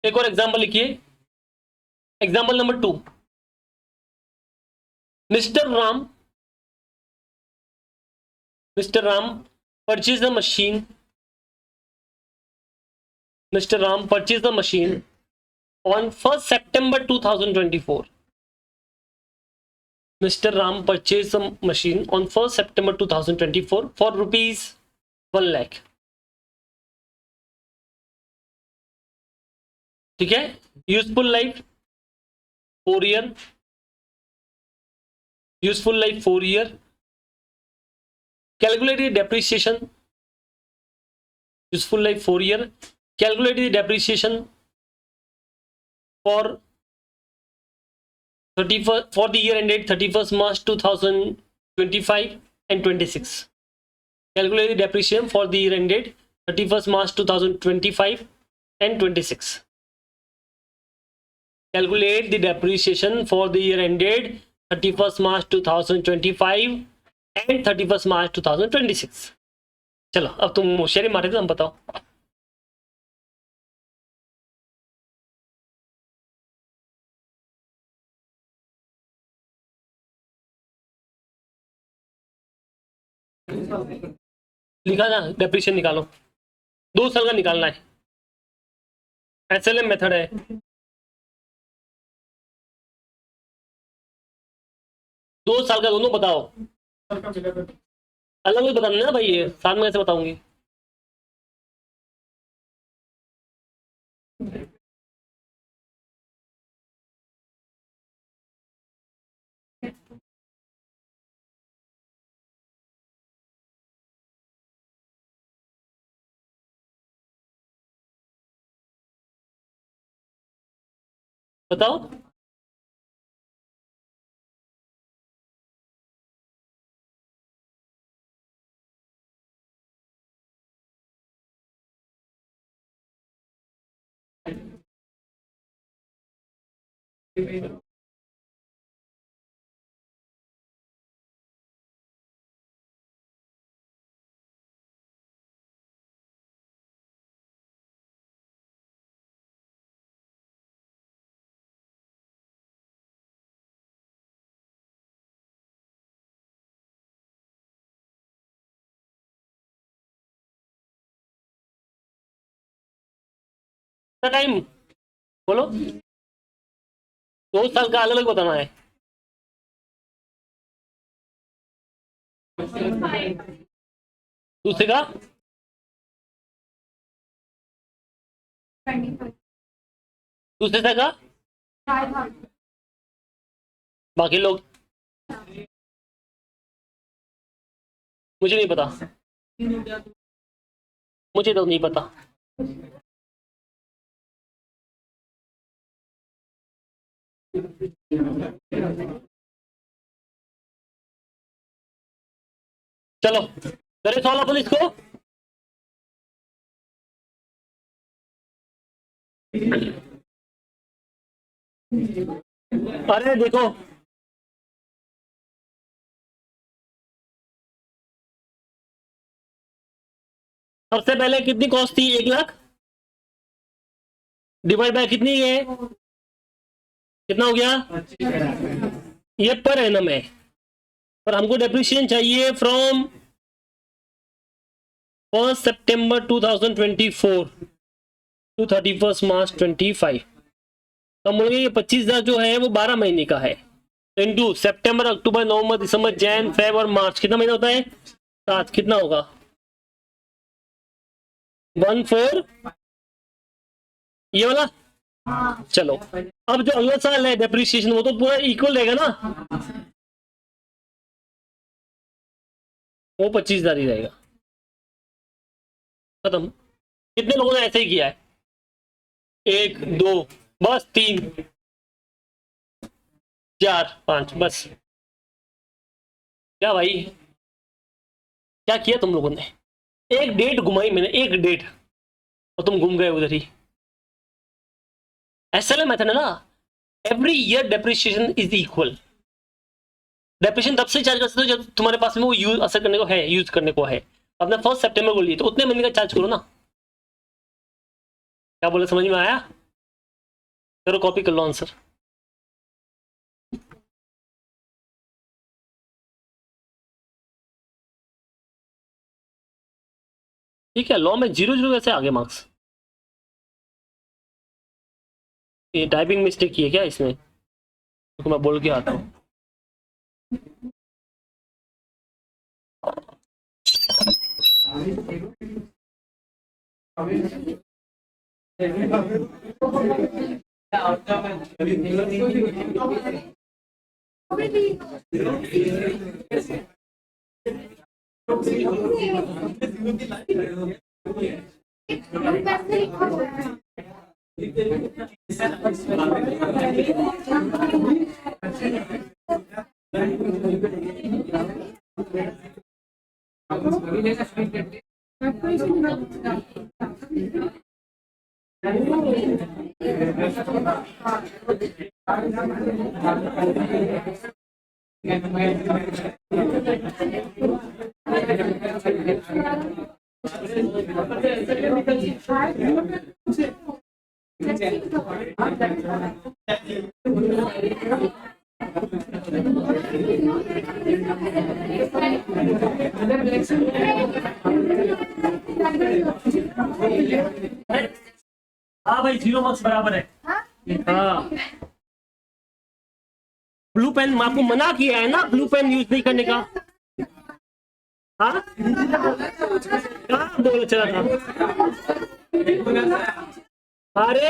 एक और एग्जांपल लिखिए। Example number 2, mister Ram purchased the machine. Mr. Ram purchased the machine on 1st September 2024. Mr. Ram purchased the machine on 1st September 2024 for rupees 1 lakh. ठीक है, useful life 4 year, useful life 4 year, calculated depreciation, useful life 4 year, calculated depreciation for 31st for the year ended 31st March 2025 and 26. Calculate the depreciation for the year ended 31st March 2025 and 26. Calculate the depreciation for the year ended 31st March 2025 and 31st March 2026. चलो अब तुम होशियारी मारे थे, हम बताओ। लिखा ना, डेप्रिसिएशन निकालो, 2 साल का निकालना है, SLM मेथड है। दो साल का दोनों बताओ, अलग अलग बताना ना भाई, ये साथ में कैसे बताऊंगी? बताओ। टाइम बोलो, 2 साल का अलग अलग बताना है। दूसरे का दूसरे से का बाकी लोग, मुझे नहीं पता, मुझे तो नहीं पता। चलो करें सॉल्व अपन इसको। अरे देखो, सबसे पहले कितनी कॉस्ट थी? 1 लाख डिवाइड बाय कितनी है, कितना हो गया? ये पर एनम है, पर हमको डेप्रिसिएशन चाहिए फ्रॉम 1 सितंबर 2024। टू 31 मार्च 25। तो हम बोलेंगे ये 25,000 जो है वो 12 महीने का है, इंटू सितंबर, अक्टूबर, नवंबर, दिसंबर, जैन, फेब और मार्च, कितना महीना होता है? 7। कितना होगा? 14, ये वाला। चलो, अब जो अगला साल है डेप्रिसिएशन, वो तो पूरा इक्वल रहेगा ना, वो 25,000 ही रहेगा। खत्म। कितने लोगों ने ऐसे ही किया है? 1 2, बस 3 4 5, बस। क्या भाई, क्या किया तुम लोगों ने? एक डेट घुमाई मैंने, एक डेट, और तुम घूम गए उधर ही। एसएलएम मेथड है ना, every year depreciation is equal. Depreciation तब से चार्ज कर सकते हो जब तुम्हारे पास में वो यूज असर करने को है, यूज करने को है। अपने 1 सितंबर को लिए तो उतने महीने का चार्ज करो ना। क्या बोले, समझ में आया? करो कॉपी कर लो आंसर। ठीक है, लॉ में 0 0 कैसे आगे मार्क्स? ये टाइपिंग मिस्टेक की है क्या इसमें? तो मैं बोल के आता हूँ। हाँ भाई, 0 मार्क्स बराबर है। हाँ, ब्लू पेन आपको मना किया है ना, ब्लू पेन यूज नहीं करने का। हाँ, कहाँ बोल चला था? अरे,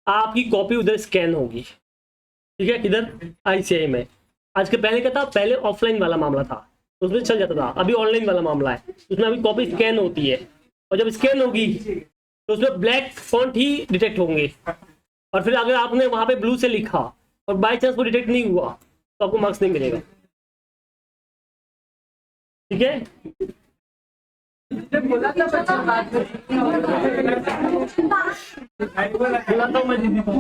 आपकी कॉपी उधर स्कैन होगी, ठीक है? किधर? आईसीआई में। आज के पहले क्या था? पहले ऑफलाइन वाला मामला था, उसमें चल जाता था। अभी ऑनलाइन वाला मामला है, उसमें अभी कॉपी स्कैन होती है, और जब स्कैन होगी तो उसमें ब्लैक फॉन्ट ही डिटेक्ट होंगे। और फिर अगर आपने वहां पे ब्लू से लिखा और बाई चांस वो डिटेक्ट नहीं हुआ तो आपको मार्क्स नहीं मिलेगा, ठीक है? बोला था मैं दीदी को।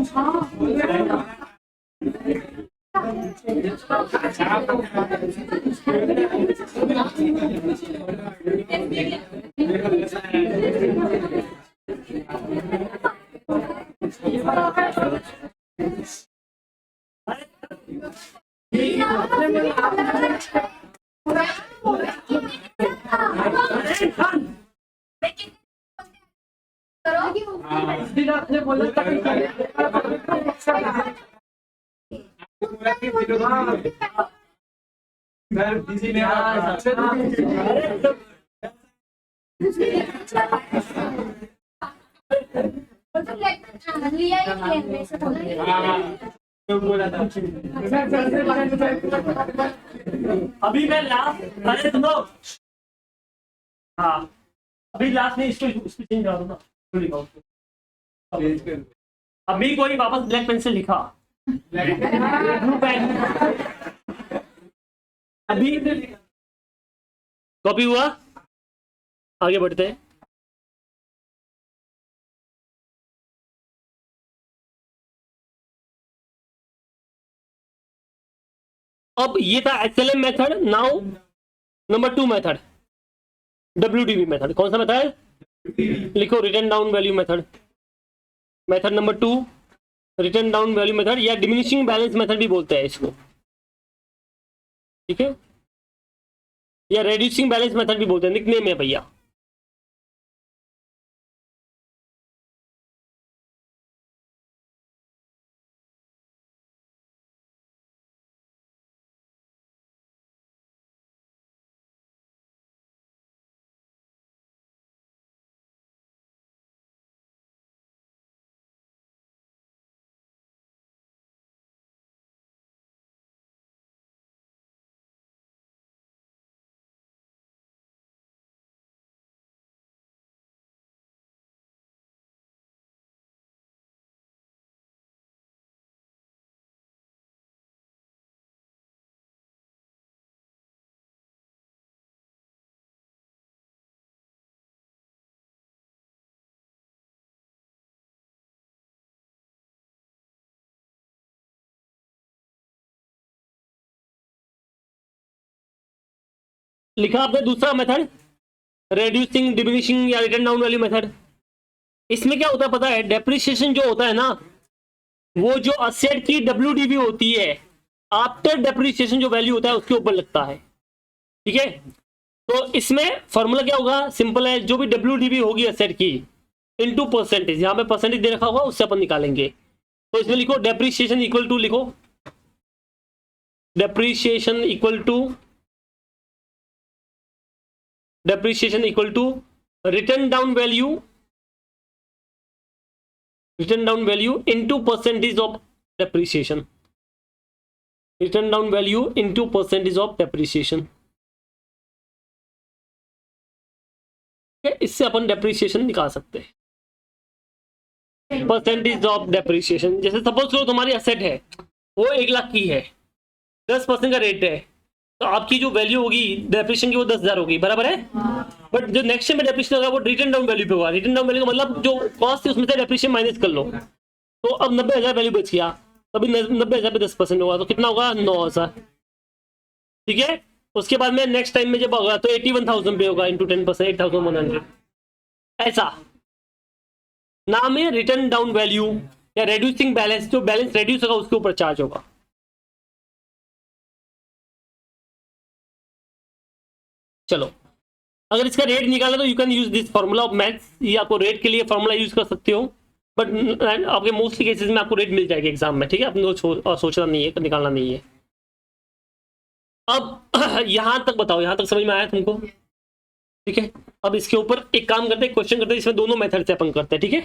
अभी मैं लास्ट, अरे तुम लोग, हाँ अभी लास्ट में इसको चेंज करा दो ना, अभी कोई वापस ब्लैक पेन से लिखा, ब्लू पेन, अभी कॉपी हुआ। आगे बढ़ते हैं। अब ये था SLM method. Now number 2 method, WDV method. कौन सा मेथड? लिखो, return down value method. Method number 2, return down value method, या डिमिनिशिंग बैलेंस मेथड भी बोलते हैं इसको, ठीक है? या रेड्यूसिंग बैलेंस मेथड भी बोलते हैं, निकनेम है भैया। लिखा आपने दूसरा मेथड, रेड्यूसिंग, डिमिनिशिंग या रिटर्न डाउन वैल्यू मेथड। इसमें क्या होता है पता है, डेप्रिसिएशन जो होता है ना, वो जो असेट की डब्ल्यूडीवी होती है, आफ्टर डेप्रिसिएशन जो वैल्यू होता है उसके ऊपर लगता है। ठीक है, तो इसमें फॉर्मूला क्या होगा, सिंपल है, जो भी डब्ल्यूडीवी होगी असेट की इनटू परसेंटेज, यहां पे परसेंटेज दे रखा होगा उससे अपन निकालेंगे। तो इसमें लिखो डेप्रिसिएशन इक्वल टू, लिखो depreciation equal to, depreciation equal to written down value, written down value into percentage of depreciation, written down value into percentage of depreciation. इससे अपन डेप्रिसिएशन निकाल सकते हैं, परसेंटेज ऑफ डेप्रिसिएशन। जैसे सपोज करो तुम्हारी असेट है वो 1 लाख की है, 10% का रेट है, तो आपकी जो वैल्यू होगी डेप्रिसिएशन की वो 10,000 होगी, बराबर है। बट जो नेक्स्ट में डेप्रिसिएशन होगा वो रिटर्न डाउन वैल्यू पे होगा। रिटर्न डाउन वैल्यू का मतलब जो कॉस्ट थी उसमें से डेप्रिसिएशन माइनस कर लो, तो अब 90,000 वैल्यू बच गया, तभी 90,000 पे 10% होगा तो कितना होगा, 9,000। ठीक है, उसके बाद में नेक्स्ट टाइम में जब होगा तो 81,000 पे होगा इंटू 10%, 8,100। ऐसा नाम है रिटर्न डाउन वैल्यू या रेड्यूसिंग बैलेंस, जो बैलेंस रेड्यूस होगा उसके ऊपर चार्ज होगा। चलो, अगर इसका रेट निकाला तो you can use this formula of maths, ये आपको रेट के लिए फॉर्मूला यूज कर सकते हो, बट आपके मोस्टली केसेस में आपको रेट मिल जाएगी एग्जाम में। ठीक है, अपने को सोचना नहीं है, निकालना नहीं है। अब यहां तक बताओ, यहां तक समझ में आया तुमको? ठीक है, अब इसके ऊपर एक काम करते हैं, क्वेश्चन करते हैं, इसमें दोनों मेथड से अपन करते हैं। ठीक है,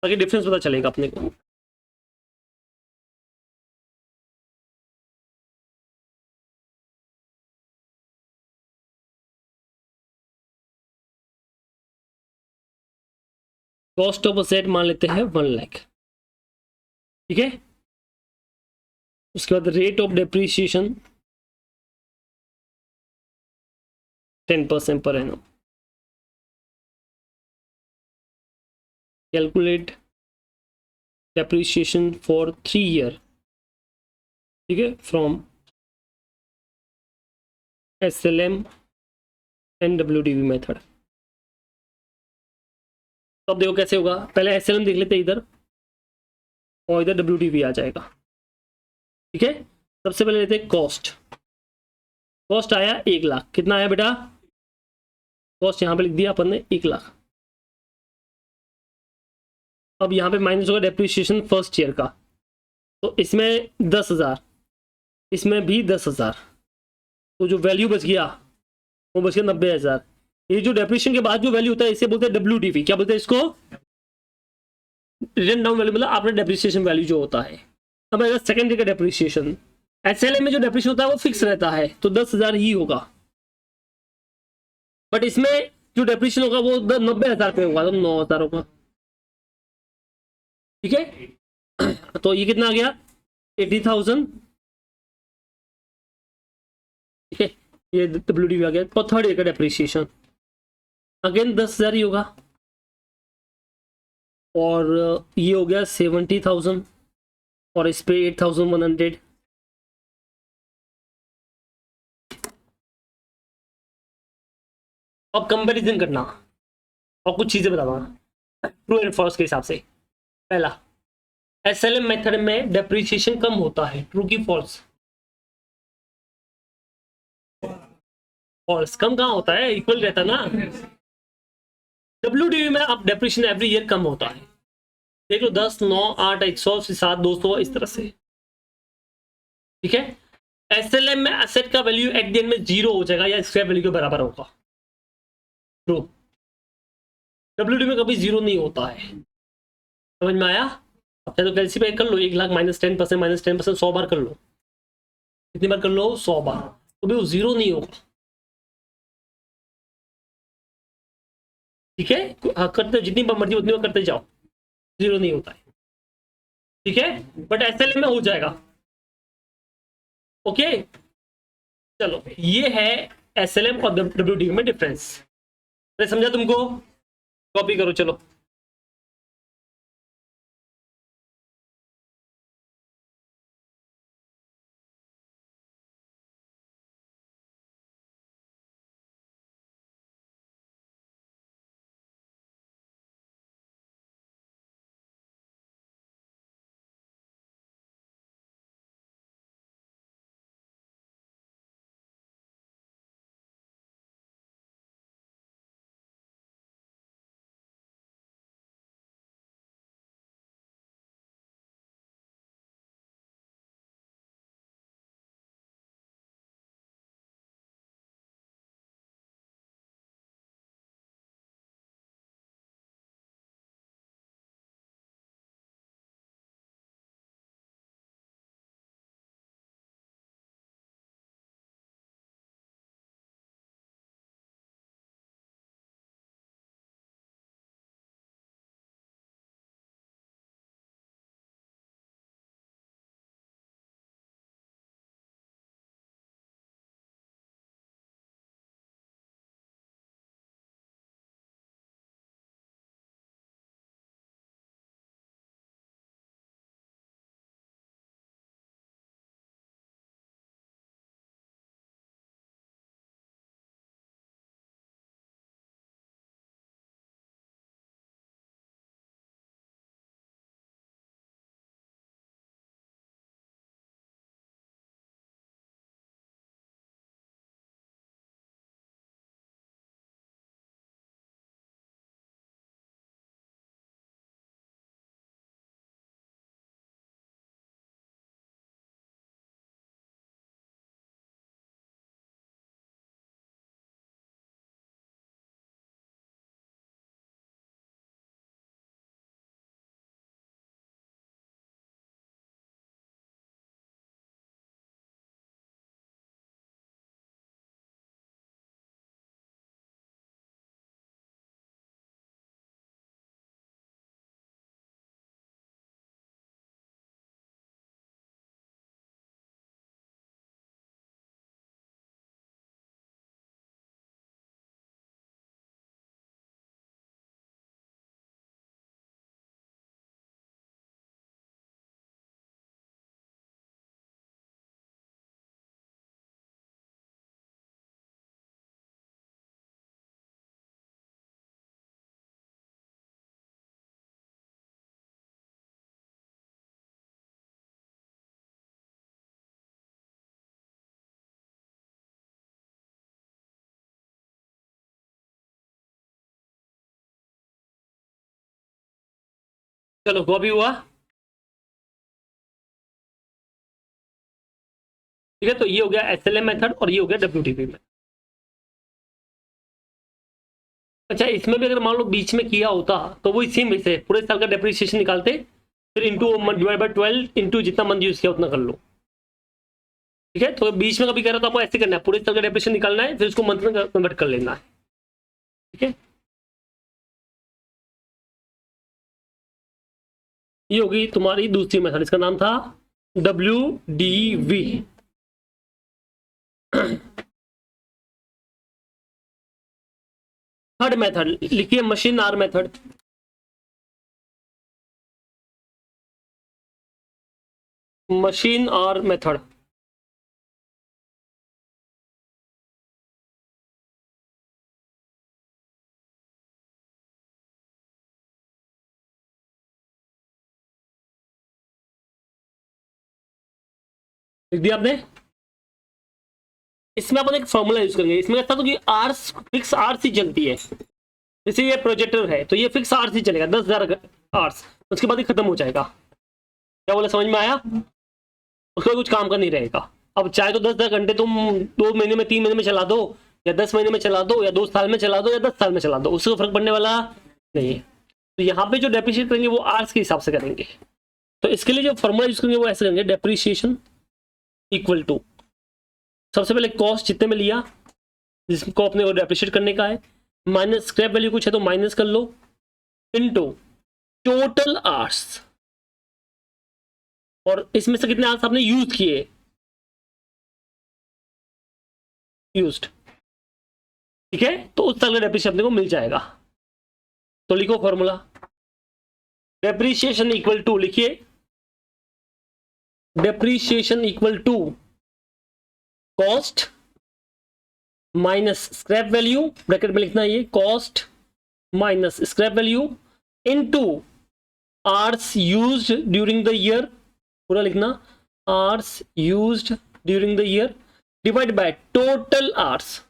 ताकि डिफरेंस पता चलेगा अपने को। कॉस्ट ऑफ असेट मान लेते हैं 1 लाख। ठीक है, उसके बाद rate of depreciation 10% per annum. Calculate depreciation for 3 year. ठीक है, from SLM and WDV method. तो अब देखो कैसे होगा, पहले SLM देख लेते हैं इधर, और इधर WDV आ जाएगा। ठीक है, सबसे पहले लेते हैं कॉस्ट। कॉस्ट आया 1 लाख, कितना आया बेटा, कॉस्ट यहाँ पे लिख दिया अपन ने 1 लाख। अब यहाँ पे माइनस होगा डेप्रिसिएशन फर्स्ट ईयर का, तो इसमें 10,000, इसमें भी 10,000, तो जो वैल्यू बच गया वो बच गया 90,000। ये जो डेप्रिसिएशन के बाद जो वैल्यू होता है इसे बोलते हैं WDV। क्या बोलते हैं इसको, रिटर्न डाउन वैल्यू, मतलब आफ्टर डेप्रिसिएशन वैल्यू जो होता है। अब अगर सेकेंडरी का डेप्रिसिएशन, SLM में जो डेप्रिसिएशन होता है वो फिक्स रहता है, तो 10,000 ही होगा, बट इसमें जो डेप्रिसिएशन होगा वो 90,000 पे होगा, तो 9,000 होगा। ठीक है, तो ये कितना आ गया, 80,000। ठीक है, ये WDV आ गया। और थर्ड ईयर का डेप्रिसिएशन अगेन 10,000 ही होगा, और ये हो गया 70,000, और इस पे 8,100। अब कंपैरिजन करना और कुछ चीजें बताना ट्रू एंड फॉल्स के हिसाब से। पहला, SLM मेथड में डेप्रिसिएशन कम होता है, ट्रू की फॉल्स? फॉल्स। कम कहाँ होता है, इक्वल रहता ना। WDV में अब डेप्रिसिएशन एवरी ईयर कम होता है, देख लो 10, 9, 8, 100, 7, 200, इस तरह से। ठीक है, SLM में एसेट का वैल्यू एट द एंड में 0 हो जाएगा या स्क्रैप वैल्यू के बराबर होगा, ट्रू। WDV में कभी 0 नहीं होता है, समझ में आया? अब तो कैलसिफाई कर लो, 1 लाख -10%, -10% 100 बार कर लो, कितनी बार कर लो, 100 बार, तो भी वो 0 नहीं होगा। ठीक है, हाँ, करते जितनी बार मर्जी उतनी बार करते जाओ, 0 नहीं होता है। ठीक है, बट SLM में हो जाएगा। ओके, चलो, ये है SLM और WDV में डिफरेंस। समझा तुमको? कॉपी करो चलो। चलो वो भी हुआ। ठीक है, तो ये हो गया SLA मेथड और ये हो गया WTP मेथड। अच्छा, इसमें भी अगर मान लो बीच में किया होता तो वो इसी में से पूरे साल का डेप्रिसिएशन निकालते, फिर इंटू डिवाइड बाय 12 इंटू जितना मंथ यूज किया उतना कर लो। ठीक है, तो बीच में कभी कह रहा तो आपको ऐसे करना है, पूरे साल का डेप्रिसिएशन निकालना है, फिर उसको मंथ में कन्वर्ट कर लेना है। ठीक है, ये होगी तुम्हारी दूसरी मेथड, इसका नाम था WDV। थर्ड मेथड लिखिए, machine hour method. Machine hour method लिख दिया आपने। इसमें अपन एक फॉर्मूला यूज करेंगे, इसमें कहता तो कि आर्स फिक्स आर्स ही चलती है। जैसे ये प्रोजेक्टर है तो ये फिक्स आर्स ही चलेगा 10,000 आर्स, उसके बाद ही खत्म हो जाएगा। क्या बोला, समझ में आया? उसका कुछ काम का नहीं रहेगा। अब चाहे तो 10,000 घंटे तुम 2 महीने में 3 महीने में चला दो, या 10 महीने में चला दो, या 2 साल में चला दो, या 10 साल में चला दो, उससे फर्क पड़ने वाला नहीं है। तो यहाँ पे जो डेप्रिशिएट करेंगे वो आर्स के हिसाब से करेंगे। तो इसके लिए जो फॉर्मूला यूज करेंगे वो ऐसे करेंगे, डेप्रिसिएशन इक्वल टू, सबसे पहले कॉस्ट जितने में लिया जिसको अपने को डेप्रिशिएट करने का है, माइनस स्क्रैप वैल्यू कुछ है तो माइनस कर लो, इनटू टोटल आवर्स, और इसमें से कितने आवर्स आपने यूज किए, यूज्ड। ठीक है, तो उस साल का डेप्रिसिएशन अपने को मिल जाएगा। तो लिखो फॉर्मूला, डेप्रिसिएशन इक्वल टू, लिखिए depreciation equal to cost minus scrap value, bracket में लिखना है ये, cost minus scrap value into hours used during the year, पूरा लिखना, hours used during the year divide by total hours.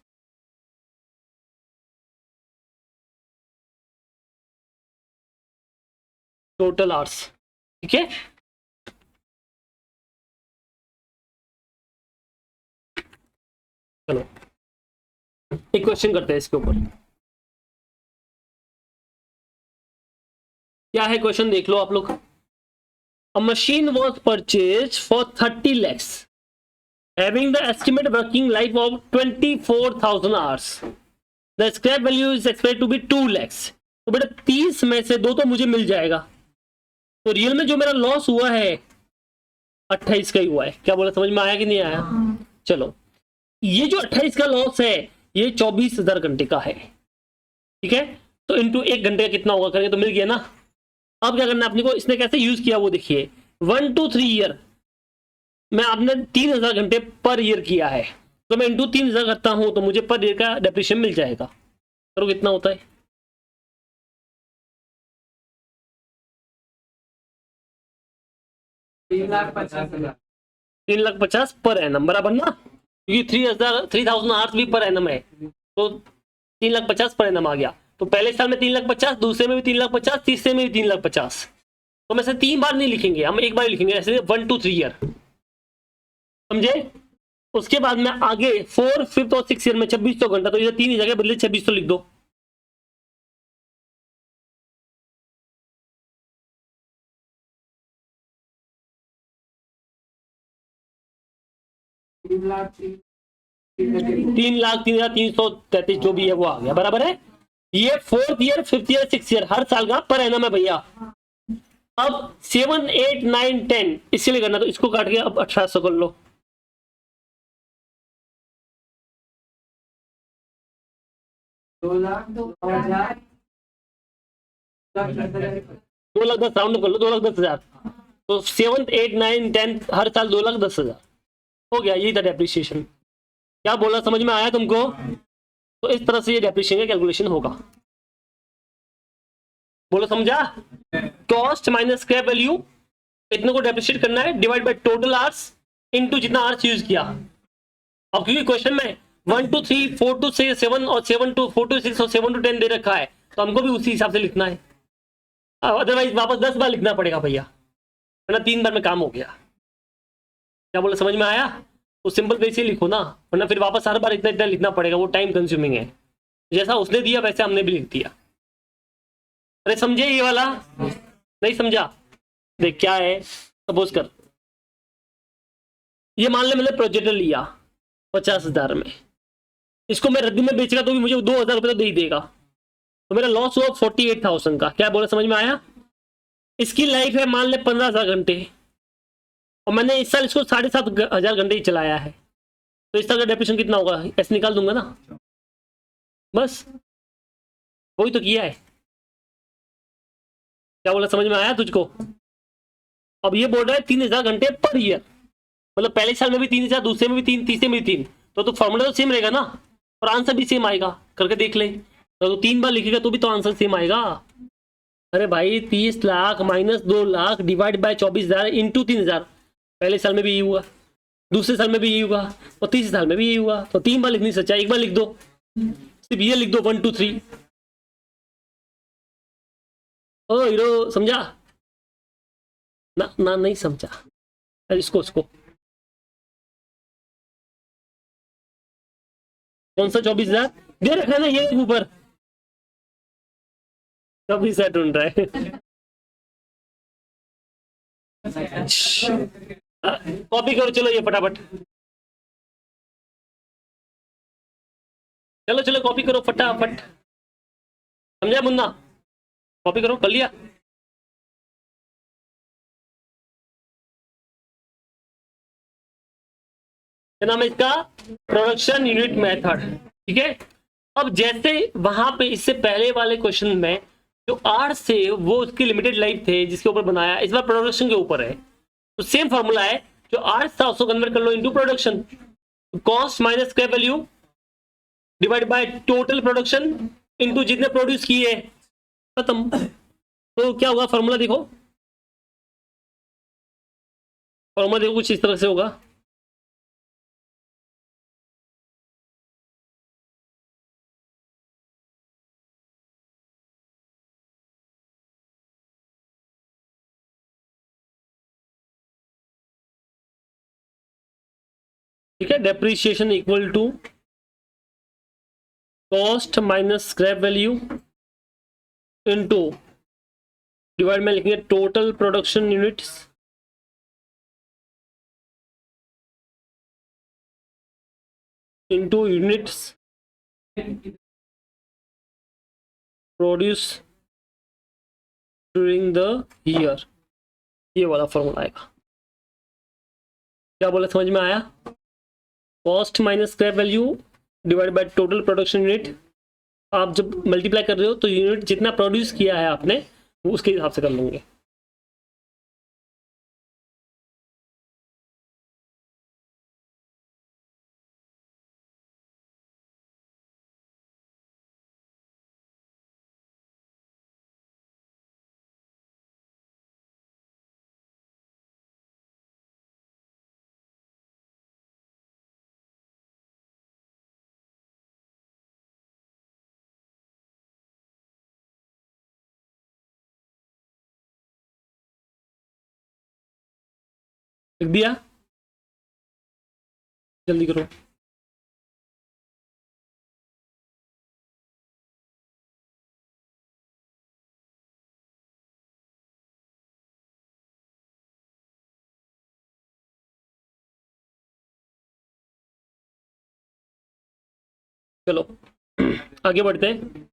Total hours. ठीक है, चलो एक क्वेश्चन करते हैं इसके ऊपर। क्या है क्वेश्चन, देख लो आप लोग। अ machine was purchase for 30 lakhs having the estimated working life of 24,000 hours. The scrap value is expected to be 2 lakhs. तो बेटा 30 में से 2 तो मुझे मिल जाएगा, तो रियल में जो मेरा लॉस हुआ है 28 का ही हुआ है। क्या बोला, समझ में आया कि नहीं आया? चलो, ये जो 28 का लॉस है ये 24,000 घंटे का है। ठीक है, तो इंटू 1 घंटे का कितना होगा करेंगे तो मिल गया ना। अब क्या करना है अपने को, इसने कैसे यूज किया वो देखिए, 1 to 3 ईयर मैं आपने 3,000 घंटे पर ईयर किया है, तो मैं इंटू 3,000 करता हूं तो मुझे पर ईयर का डेप्रिसिएशन मिल जाएगा। करो कितना होता है, 3,50,000 पर एनम, बराबर ना, क्योंकि 3,000 आवर्स भी पर एनम है, तो 3,50,000 पर एनम आ गया। तो पहले साल में 3,50,000, दूसरे में भी 3,50,000, तीसरे में भी 3,50,000। तो मैं से 3 बार नहीं लिखेंगे, हम एक बार लिखेंगे, ऐसे 1 to 3 ईयर, समझे। उसके बाद में आगे 4, 5th और 6th ईयर में 2600 घंटा, तो ये 3 ही जगह बदले 2600 लिख दो। तीन लाख 3,03,333 जो भी है वो आ गया, बराबर है। ये 4th year, 5th year, 6th year हर साल का पर एनम है भैया। अब 7, 8, 9, 10 इसके लिए करना, तो इसको काट के अब 1800 कर लो। 2,10,000 राउंड कर लो, 2,10,000। तो 7th, 8, 9, 10 हर साल 2,10,000 हो गया। यही था डेप्रिसिएशन। क्या बोला, समझ में आया तुमको? तो इस तरह से ये डेप्रिसिएशन का कैलकुलेशन होगा। बोलो समझा? कॉस्ट माइनस स्क्रैप वैल्यू, इतने को डेप्रिसिएट करना है, divide by total hours into जितना आवर्स यूज किया। अब क्योंकि क्वेश्चन में 1 to 3, 4 to 7 और 7 to 4 to 6 और 7 to 10 दे रखा है, तो हमको भी उसी हिसाब से लिखना है। अदरवाइज वापस 10 बार लिखना पड़ेगा भैया, वरना 3 बार में काम हो गया। क्या बोला, समझ में आया? तो सिंपल वैसे ही लिखो ना, वरना फिर वापस हर बार इतना इतना लिखना पड़ेगा, वो टाइम कंज्यूमिंग है। जैसा उसने दिया वैसे हमने भी लिख दिया। अरे समझे ये वाला? नहीं समझा? देख क्या है, सपोज कर ये मान ले मैंने प्रोजेक्टर लिया 50,000 में, इसको मैं रद्दी में बेचेगा तो भी मुझे 2,000 रुपये तो दे ही देगा, तो मेरा लॉस हुआ 48,000 का। क्या बोला, समझ में आया? इसकी लाइफ है मान ले 15,000 घंटे, और मैंने इस साल इसको 7,500 घंटे ही चलाया है, तो इस साल का डेप्रिसिएशन कितना होगा, ऐसे निकाल दूंगा ना, बस वही तो किया है। क्या बोला, समझ में आया तुझको? अब ये बोल रहा है 3,000 घंटे पर ईयर, मतलब पहले साल में भी 3,000, दूसरे में भी 3, तीसरे में भी 3, तो फॉर्मूला तो सेम रहेगा ना, और आंसर भी सेम आएगा। करके देख ले, तो 3 बार लिखेगा तो भी तो आंसर सेम आएगा। अरे भाई 30 lakh minus 2 lakh divide by 24,000 into 3,000, पहले साल में भी यही हुआ, दूसरे साल में भी यही हुआ, और तीसरे साल में भी यही हुआ, तो 3 बार लिखनी सच्चाई, एक बार लिख दो, सिर्फ ये लिख दो 1 2 3। ओ हीरो समझा ना? ना नहीं समझा? इसको कौन सा 24,000 दे रखा है ना, ये ऊपर 24,000 ढूंढ रहा है। कॉपी करो चलो ये फटाफट, चलो चलो कॉपी करो फटाफट। समझा मुन्ना? कॉपी करो, कर लिया? क्या नाम है इसका? Production unit method. ठीक है, अब जैसे वहां पे इससे पहले वाले क्वेश्चन में जो आर से वो उसकी लिमिटेड लाइफ थे जिसके ऊपर बनाया, इस बार प्रोडक्शन के ऊपर है, तो सेम फॉर्मूला है, जो आर था उसको कन्वर्ट कर लो into production, cost minus scrap value divide by total production into जितने प्रोड्यूस किए, खत्म। तो क्या होगा फॉर्मूला, देखो फॉर्मूला देखो कुछ इस तरह से होगा, ठीक है, depreciation equal to cost minus scrap value into divide में लिखेंगे total production units into units produce during the year, ये वाला फॉर्मूला आएगा। क्या बोला, समझ में आया? Cost minus scrap value divide by total production unit, आप जब मल्टीप्लाई कर रहे हो तो यूनिट जितना प्रोड्यूस किया है आपने वो उसके हिसाब से कर लेंगे। लिख दिया, जल्दी करो। चलो आगे बढ़ते हैं,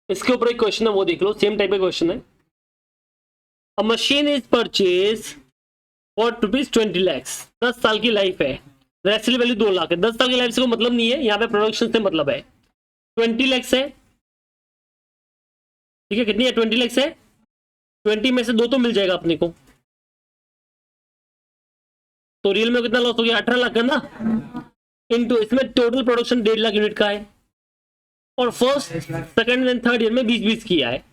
इसके ऊपर एक क्वेश्चन है वो देख लो, सेम टाइप का क्वेश्चन है। अ machine is purchase for ₹20 lakhs, 10 साल की लाइफ है, रेसिल वैल्यू 2 लाख है। 10 साल की लाइफ से कोई मतलब नहीं है, यहाँ पे प्रोडक्शन से मतलब है। 20 lakhs है, ठीक है, कितनी है? 20 lakhs है, 20 में से 2 तो मिल जाएगा अपने को, तो रियल में कितना लॉस हो गया? 18 लाख का ना, इनटू इसमें टोटल प्रोडक्शन 1.5 लाख यूनिट का है, और first second and third year में 20-20 किया है,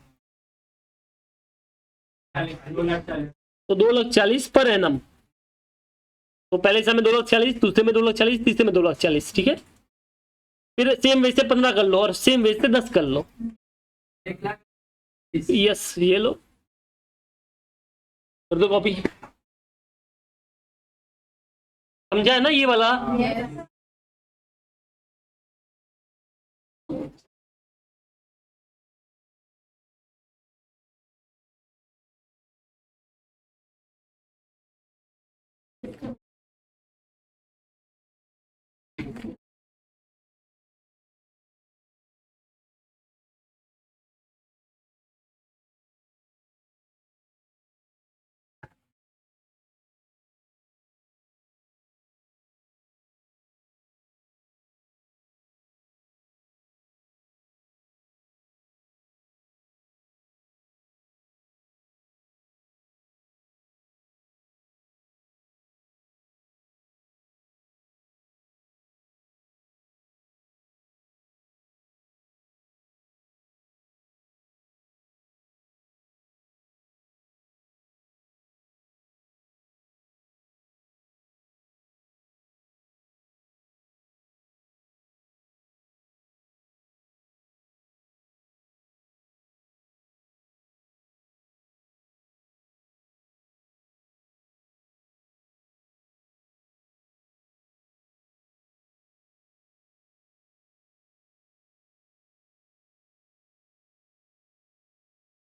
तो 2,40,000 पर एनम। तो पहले साल में 2,40,000, दूसरे में 2,40,000, तीसरे में 2,40,000, ठीक है। फिर सेम वे से 15 कर लो और सेम वे से 10 कर लो, यस, ये लो, कर दो कॉपी। समझा है ना ये वाला?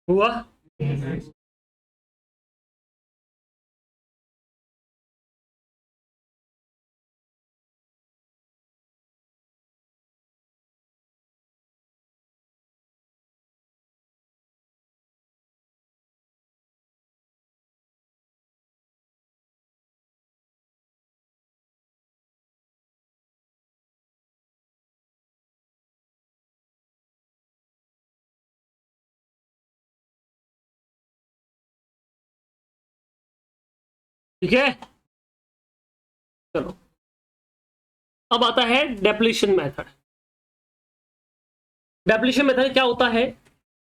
हुआ? ठीक है, चलो अब आता है डेप्लीशन मेथड। डेप्लीशन मेथड क्या होता है?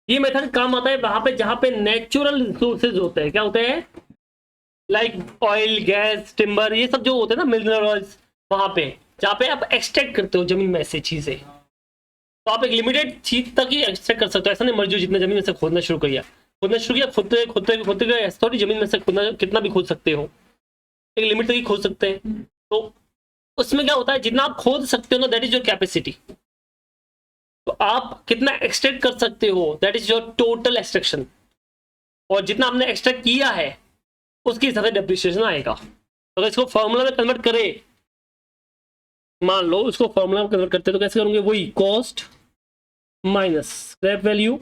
ये मेथड काम आता है वहां पे जहां पे नेचुरल रिसोर्सेज होते हैं। क्या होते हैं? लाइक ऑयल, गैस, टिम्बर, ये सब जो होते हैं ना, मिनरल्स, वहां पे जहां पे आप एक्सट्रैक्ट करते हो जमीन में से चीजें, तो आप एक लिमिटेड चीज तक ही एक्सट्रैक्ट कर सकते हो। ऐसा नहीं मर्जी जितना जमीन में से खोदना शुरू किया, खोदते गए, ऐसा थोड़ी जमीन में से खोदना कितना भी खोद सकते हो, एक लिमिट तक ही खोद सकते हैं। तो उसमें क्या होता है, जितना आप खोद सकते हो ना, दैट इज योर कैपेसिटी। तो आप कितना एक्सट्रैक्ट कर सकते हो, that is your total extraction. और जितना आपने एक्सट्रैक्ट किया है उसके हिसाब से डेप्रिसिएशन आएगा। तो अगर इसको फॉर्मूला में कन्वर्ट करें, मान लो इसको फॉर्मूला में कन्वर्ट करते तो कैसे करोगे? वही cost minus scrap value,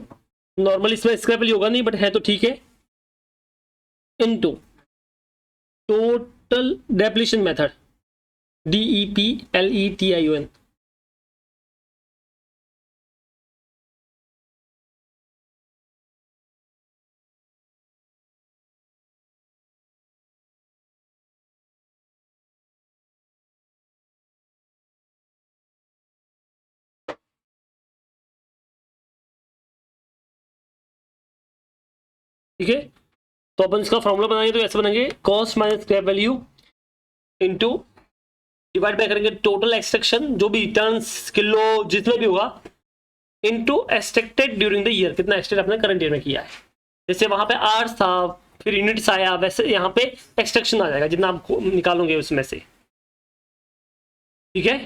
normally इसमें स्क्रैप वैल्यू होगा नहीं बट है तो ठीक है, into total depletion method, DEPLETION। ठीक है, तो अपन इसका फॉर्मूला बनाएंगे तो ऐसे बनाएंगे, cost minus scrap value into, divide by करेंगे टोटल एक्सट्रैक्शन जो भी टन्स, किलो, जितना भी होगा, into extracted during the year, कितना एक्सट्रैक्ट आपने करंट ईयर में किया है। जैसे वहां पे आवर्स था, फिर यूनिट्स आया, वैसे यहाँ पे एक्सट्रैक्शन आ जाएगा जितना आप निकालोगे उसमें से। ठीक है,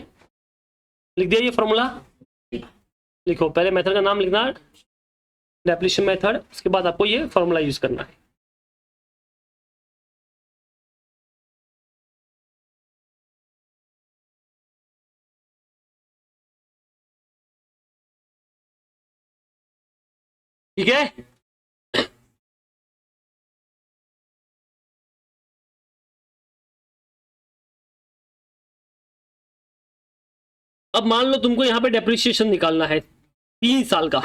लिख दिया ये फॉर्मूला। लिखो, पहले मेथड का नाम लिखना, डेप्लीशन मेथड, उसके बाद आपको ये फॉर्मूला यूज करना है। ठीक है, अब मान लो तुमको यहाँ पे डेप्रिसिएशन निकालना है 3 साल का,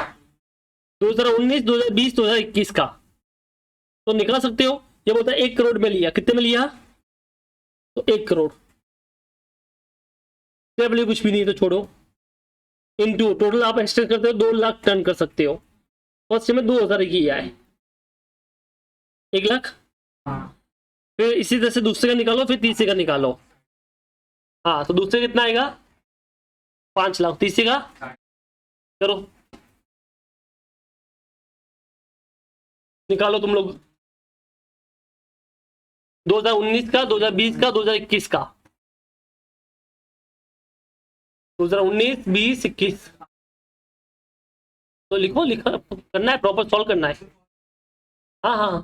2019, 2020, 2021 का, तो निकाल सकते हो। ये बोलता है 1 करोड़ में लिया, कितने में लिया? तो 1 करोड़, कुछ भी नहीं तो छोड़ो, इनटू टोटल आप एक्सटेंड करते हो 2 लाख टन कर सकते हो, फर्स्ट में 2000 किया है, 1 लाख। फिर इसी तरह से दूसरे का निकालो, फिर तीसरे का निकालो। हाँ, तो दूसरे कितना आएगा? 5 लाख। तीसरे का करो, निकालो तुम लोग 2019 का, 2020 का, 2021 का। 2019, 20, 21 तो लिखो, लिखा करना है, प्रॉपर सॉल्व करना है। हाँ हाँ,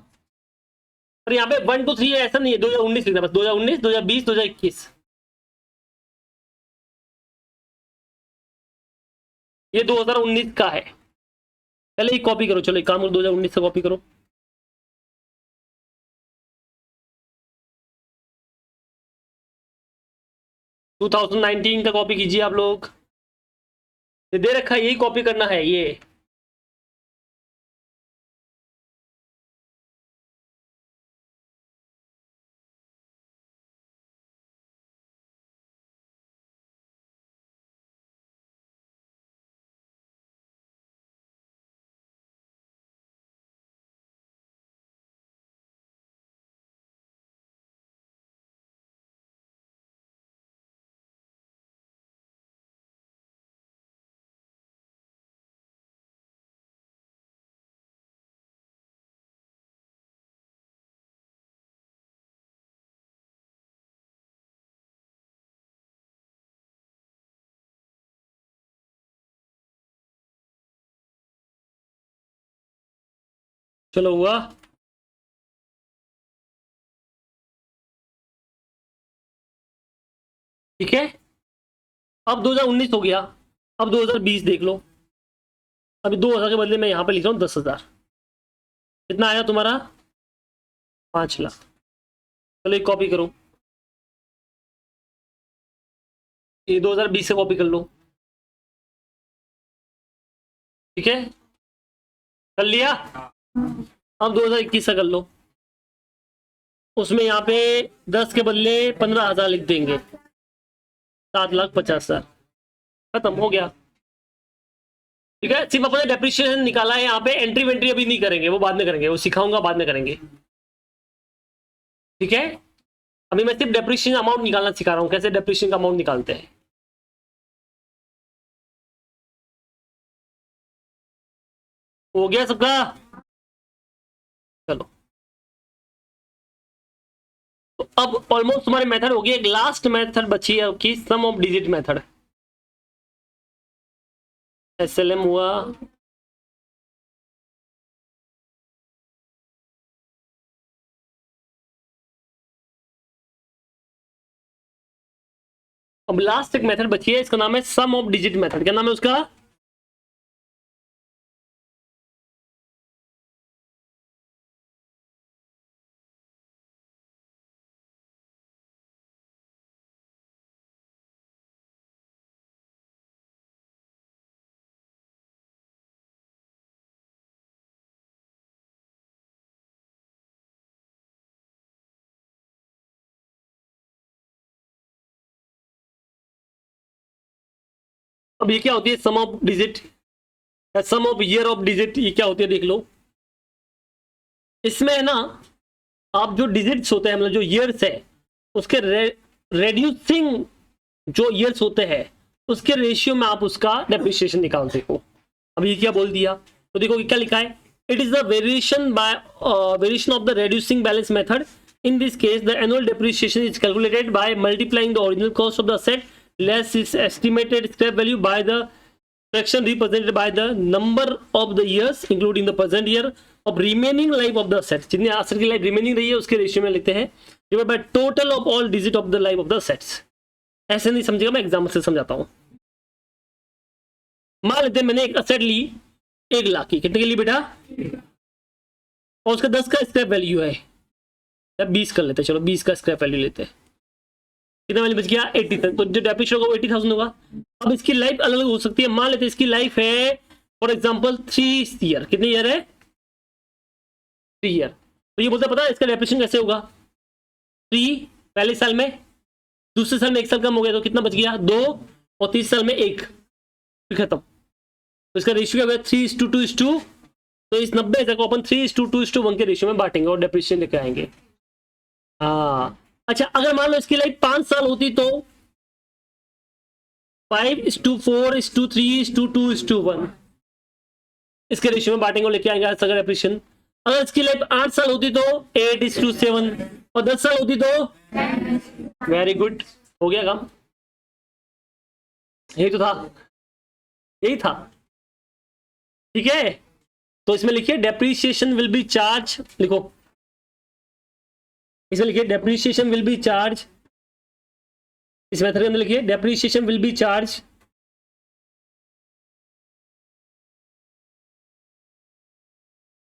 पर यहाँ पे 1 2 3 है ऐसा नहीं है, 2019 लिखना बस, 2019, 2020, 2021। ये 2019 का है। पहले एक कॉपी करो, चलो एक काम करो, 2019 से कॉपी करो। टू 2019 का कॉपी कीजिए आप लोग, ये दे रखा है, यही कॉपी करना है ये। चलो हुआ। ठीक है, अब 2019 हो गया, अब 2020 देख लो। अभी 2000 के बदले मैं यहाँ पे लिख रहा हूँ 10,000। कितना आया तुम्हारा? 5 लाख। चलो एक कॉपी करो, ये 2020 से कॉपी कर लो। ठीक है, कर लिया। अब 2021 से कर लो, उसमें यहाँ पे 10 के बदले 15,000 लिख देंगे, 7,50,000। खत्म हो गया। ठीक है, सिर्फ अपने डेप्रिसिएशन निकाला है, यहाँ पे एंट्री वेंट्री अभी नहीं करेंगे, वो बाद में करेंगे, वो सिखाऊंगा बाद में करेंगे। ठीक है, अभी मैं सिर्फ डेप्रिसिएशन अमाउंट निकालना सिखा रहा हूँ, कैसे डेप्रिसिएशन का अमाउंट निकालते हैं। हो गया सबका? चलो, तो अब ऑलमोस्ट तुम्हारे मेथड हो गए, एक लास्ट मेथड बची है आपकी, सम ऑफ डिजिट मेथड। एसएलएम हुआ, अब लास्ट एक मेथड बची है, इसका नाम है सम ऑफ डिजिट मेथड। क्या नाम है उसका? अब ये क्या होती है sum of digit, sum of year of digit, ये क्या होती है देख लो। इसमें है ना, आप जो डिजिट्स होते हैं, मतलब जो ईयर्स है, उसके रेड्यूसिंग जो ईयर्स होते हैं, उसके रेशियो में आप उसका डेप्रिसिएशन निकालते हो। अब ये क्या बोल दिया, तो देखो क्या लिखा है, it is the variation bye variation of the reducing balance method. In this case, the annual depreciation is calculated by multiplying the original cost of the asset less its estimated scrap value by the fraction represented by the number of the years including the present year of remaining life of the asset. जितनी asset की लाइफ रिमेनिंग रही है उसके रेशियो में लेते हैं, divided by total of all digit of the life of the assets. ऐसे नहीं समझेगा, मैं एग्जाम्पल से समझाता हूँ। मान लेते हैं मैंने एक असेट ली 1 लाख की, कितने के लिए बेटा? और उसका 10 का स्क्रैप वैल्यू है, 20 कर लेते हैं, चलो 20 का स्क्रैप वैल्यू लेते हैं। कितना वैल्यू बच गया? 80 तक, तो जो डेप्रिसिएशन होगा वो 80,000 होगा। अब इसकी लाइफ अलग अलग हो सकती है, मान लेते हैं इसकी लाइफ है फॉर एग्जांपल 3 ईयर। कितने ईयर है? 3 ईयर। तो ये बोलते पता है इसका डेप्रिसिएशन कैसे होगा? 3 पहले साल में, दूसरे साल में 1 साल कम हो गया तो कितना बच गया? 2, और तीसरे साल में 1, खत्म। तो इसका रेशियो क्या है? 3:2:2। तो इस 90,000 को अपन 3:2:1 के रेशियो में बांटेंगे और डेप्रिसिएशन लेके आएंगे। हाँ, अच्छा अगर मान लो इसकी लाइफ 5 साल होती तो 5:4:3:2:1 इसके रेशियो में बांटेंगे और लेके आएंगे अगर डेप्रिसिएशन। अगर इसकी लाइफ 8 साल होती तो 8:7, और 10 साल होती तो वेरी गुड, हो गया काम। यही तो था, यही था। ठीक है, तो इसमें लिखिए डेप्रीशिएशन विल बी चार्ज, लिखो इसमें लिखिए डेप्रीशिएशन विल बी चार्ज, इस मेथड के अंदर लिखिए depreciation will be charge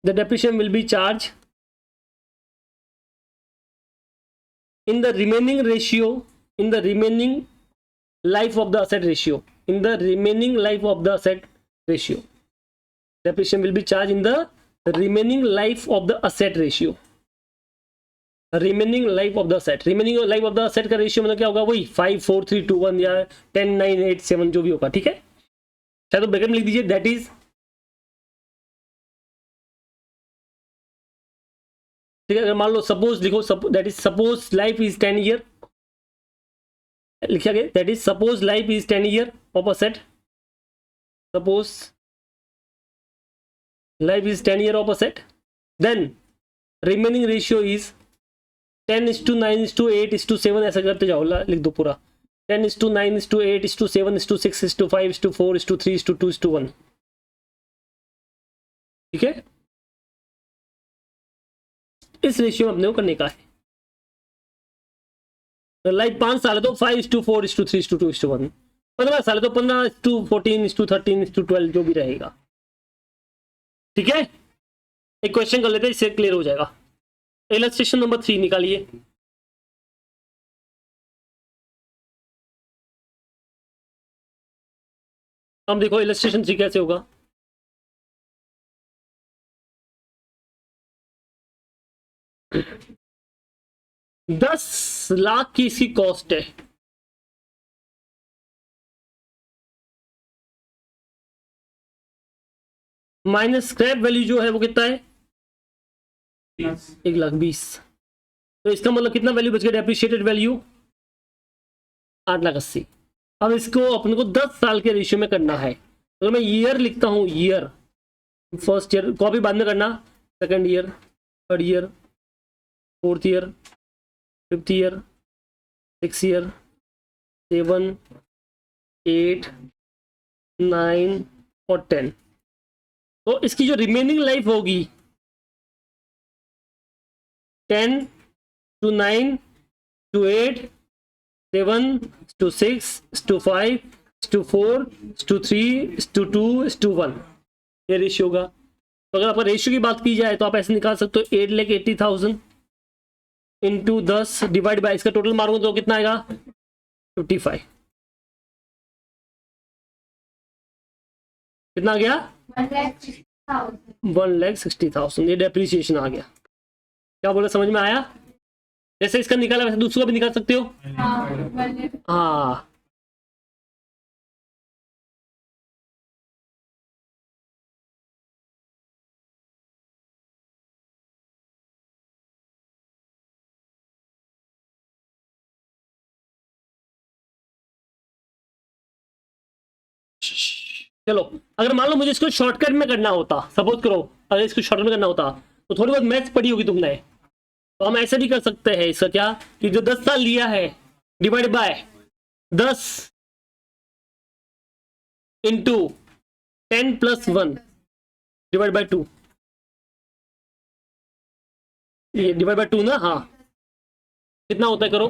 the depreciation will be charged in the remaining ratio, in the remaining life of the asset ratio, in the remaining life of the asset ratio, depreciation will be charged in the remaining life of the asset ratio, remaining life of the asset, remaining life of the asset का रेशियो मतलब क्या होगा, वही 5 4 3 2 1 या 10 9 8 7 जो भी होगा। ठीक है, चाहे तो ब्रैकेट में लिख दीजिए दैट इज, ठीक है, अगर मान लो सपोज लिखो that is suppose life is 10 year, लिखा गया that is suppose life is 10 year of asset, suppose life is 10 year of asset, then remaining ratio is 10:9:8:7, ऐसा करते जाओ, लिख दो पूरा 10:9:8:7:6:5:4:3:2:1। ठीक है, इस रेशियो में अपने को करने का है। लाइफ 5 साल है तो 5:4:3:2:1, 15 साल है तो 15:14:13:12 जो भी रहेगा। ठीक है, एक क्वेश्चन कर लेते हैं, इससे क्लियर हो जाएगा। इलस्ट्रेशन नंबर 3 निकालिए। अब देखो इलस्ट्रेशन 3 कैसे होगा। ₹10,00,000 की इसकी कॉस्ट है, माइनस स्क्रैप वैल्यू जो है वो कितना है, 1,20,000। तो इसका मतलब कितना वैल्यू बच गया, डेप्रिशिएटेड वैल्यू 8,80,000। अब इसको अपने को 10 साल के रेशियो में करना है, तो मैं ईयर लिखता हूं, ईयर फर्स्ट ईयर, कॉपी बाद में करना, second year, third year, fourth year, fifth year, 6 year, 7 8 9 और 10। तो इसकी जो रिमेनिंग लाइफ होगी 10 to 9 to 8 7 to 6 to 5 to 4 to 3 to 2 to 1, ये रेशियो होगा। तो अगर आपका रेशियो की बात की जाए तो आप ऐसे निकाल सकते हो 8,80,000 इंटू 10 डिवाइड बाय, इसका टोटल मारूंगा तो कितना आएगा 55, कितना आ गया 1,60,000, ये डेप्रिसिएशन आ गया। क्या बोला, समझ में आया? जैसे इसका निकाला वैसे दूसरा भी निकाल सकते हो। हाँ, चलो अगर मान लो मुझे इसको शॉर्टकट में करना होता, सपोज करो अगर इसको शॉर्टकट में करना होता तो थोड़ी बहुत मैथ्स पढ़ी होगी तुमने, तो हम ऐसे भी कर सकते हैं इसका क्या, कि जो 10 साल लिया है divide by 10 into 10 + 1 divide by 2, ये डिवाइड बाय 2 ना, हाँ कितना होता है करो,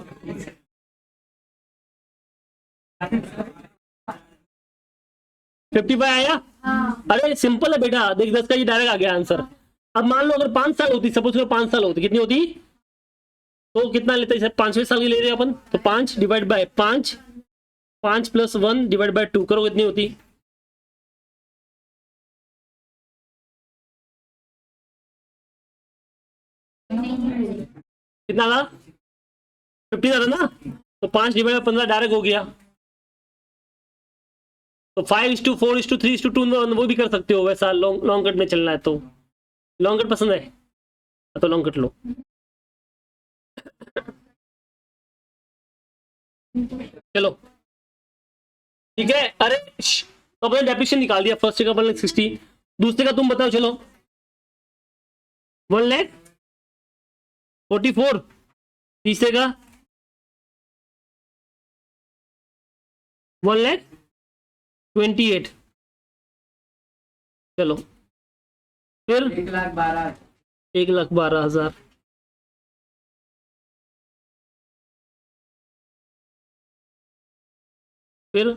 55 आया। अरे सिंपल है बेटा, देख 10 का ये डायरेक्ट आ गया आंसर। अब मान लो अगर 5 साल होती, सपोज करो 5 साल होती, कितनी होती, तो कितना लेते हैं, 5वें साल की ले रहे हैं अपन, तो 5 डिवाइड बाय 5, 5 + 1 डिवाइड बाय 2 करो, कितनी होती, कितना था 50 था ना, तो 5 डिवाइड बाय 15 डायरेक्ट हो गया। तो 5:4:3:2 वो भी कर सकते हो, वैसा लॉन्ग कट में चलना है तो। लॉन्ग कट पसंद है तो लॉन्ग कट लो। चलो ठीक है, अरे तो अपने डेफिनेशन निकाल दिया, फर्स्ट का 1,60,000, दूसरे का तुम बताओ। चलो 1,44,000, तीसरे का 1,28,000, चलो फिर 1,12,000, फिर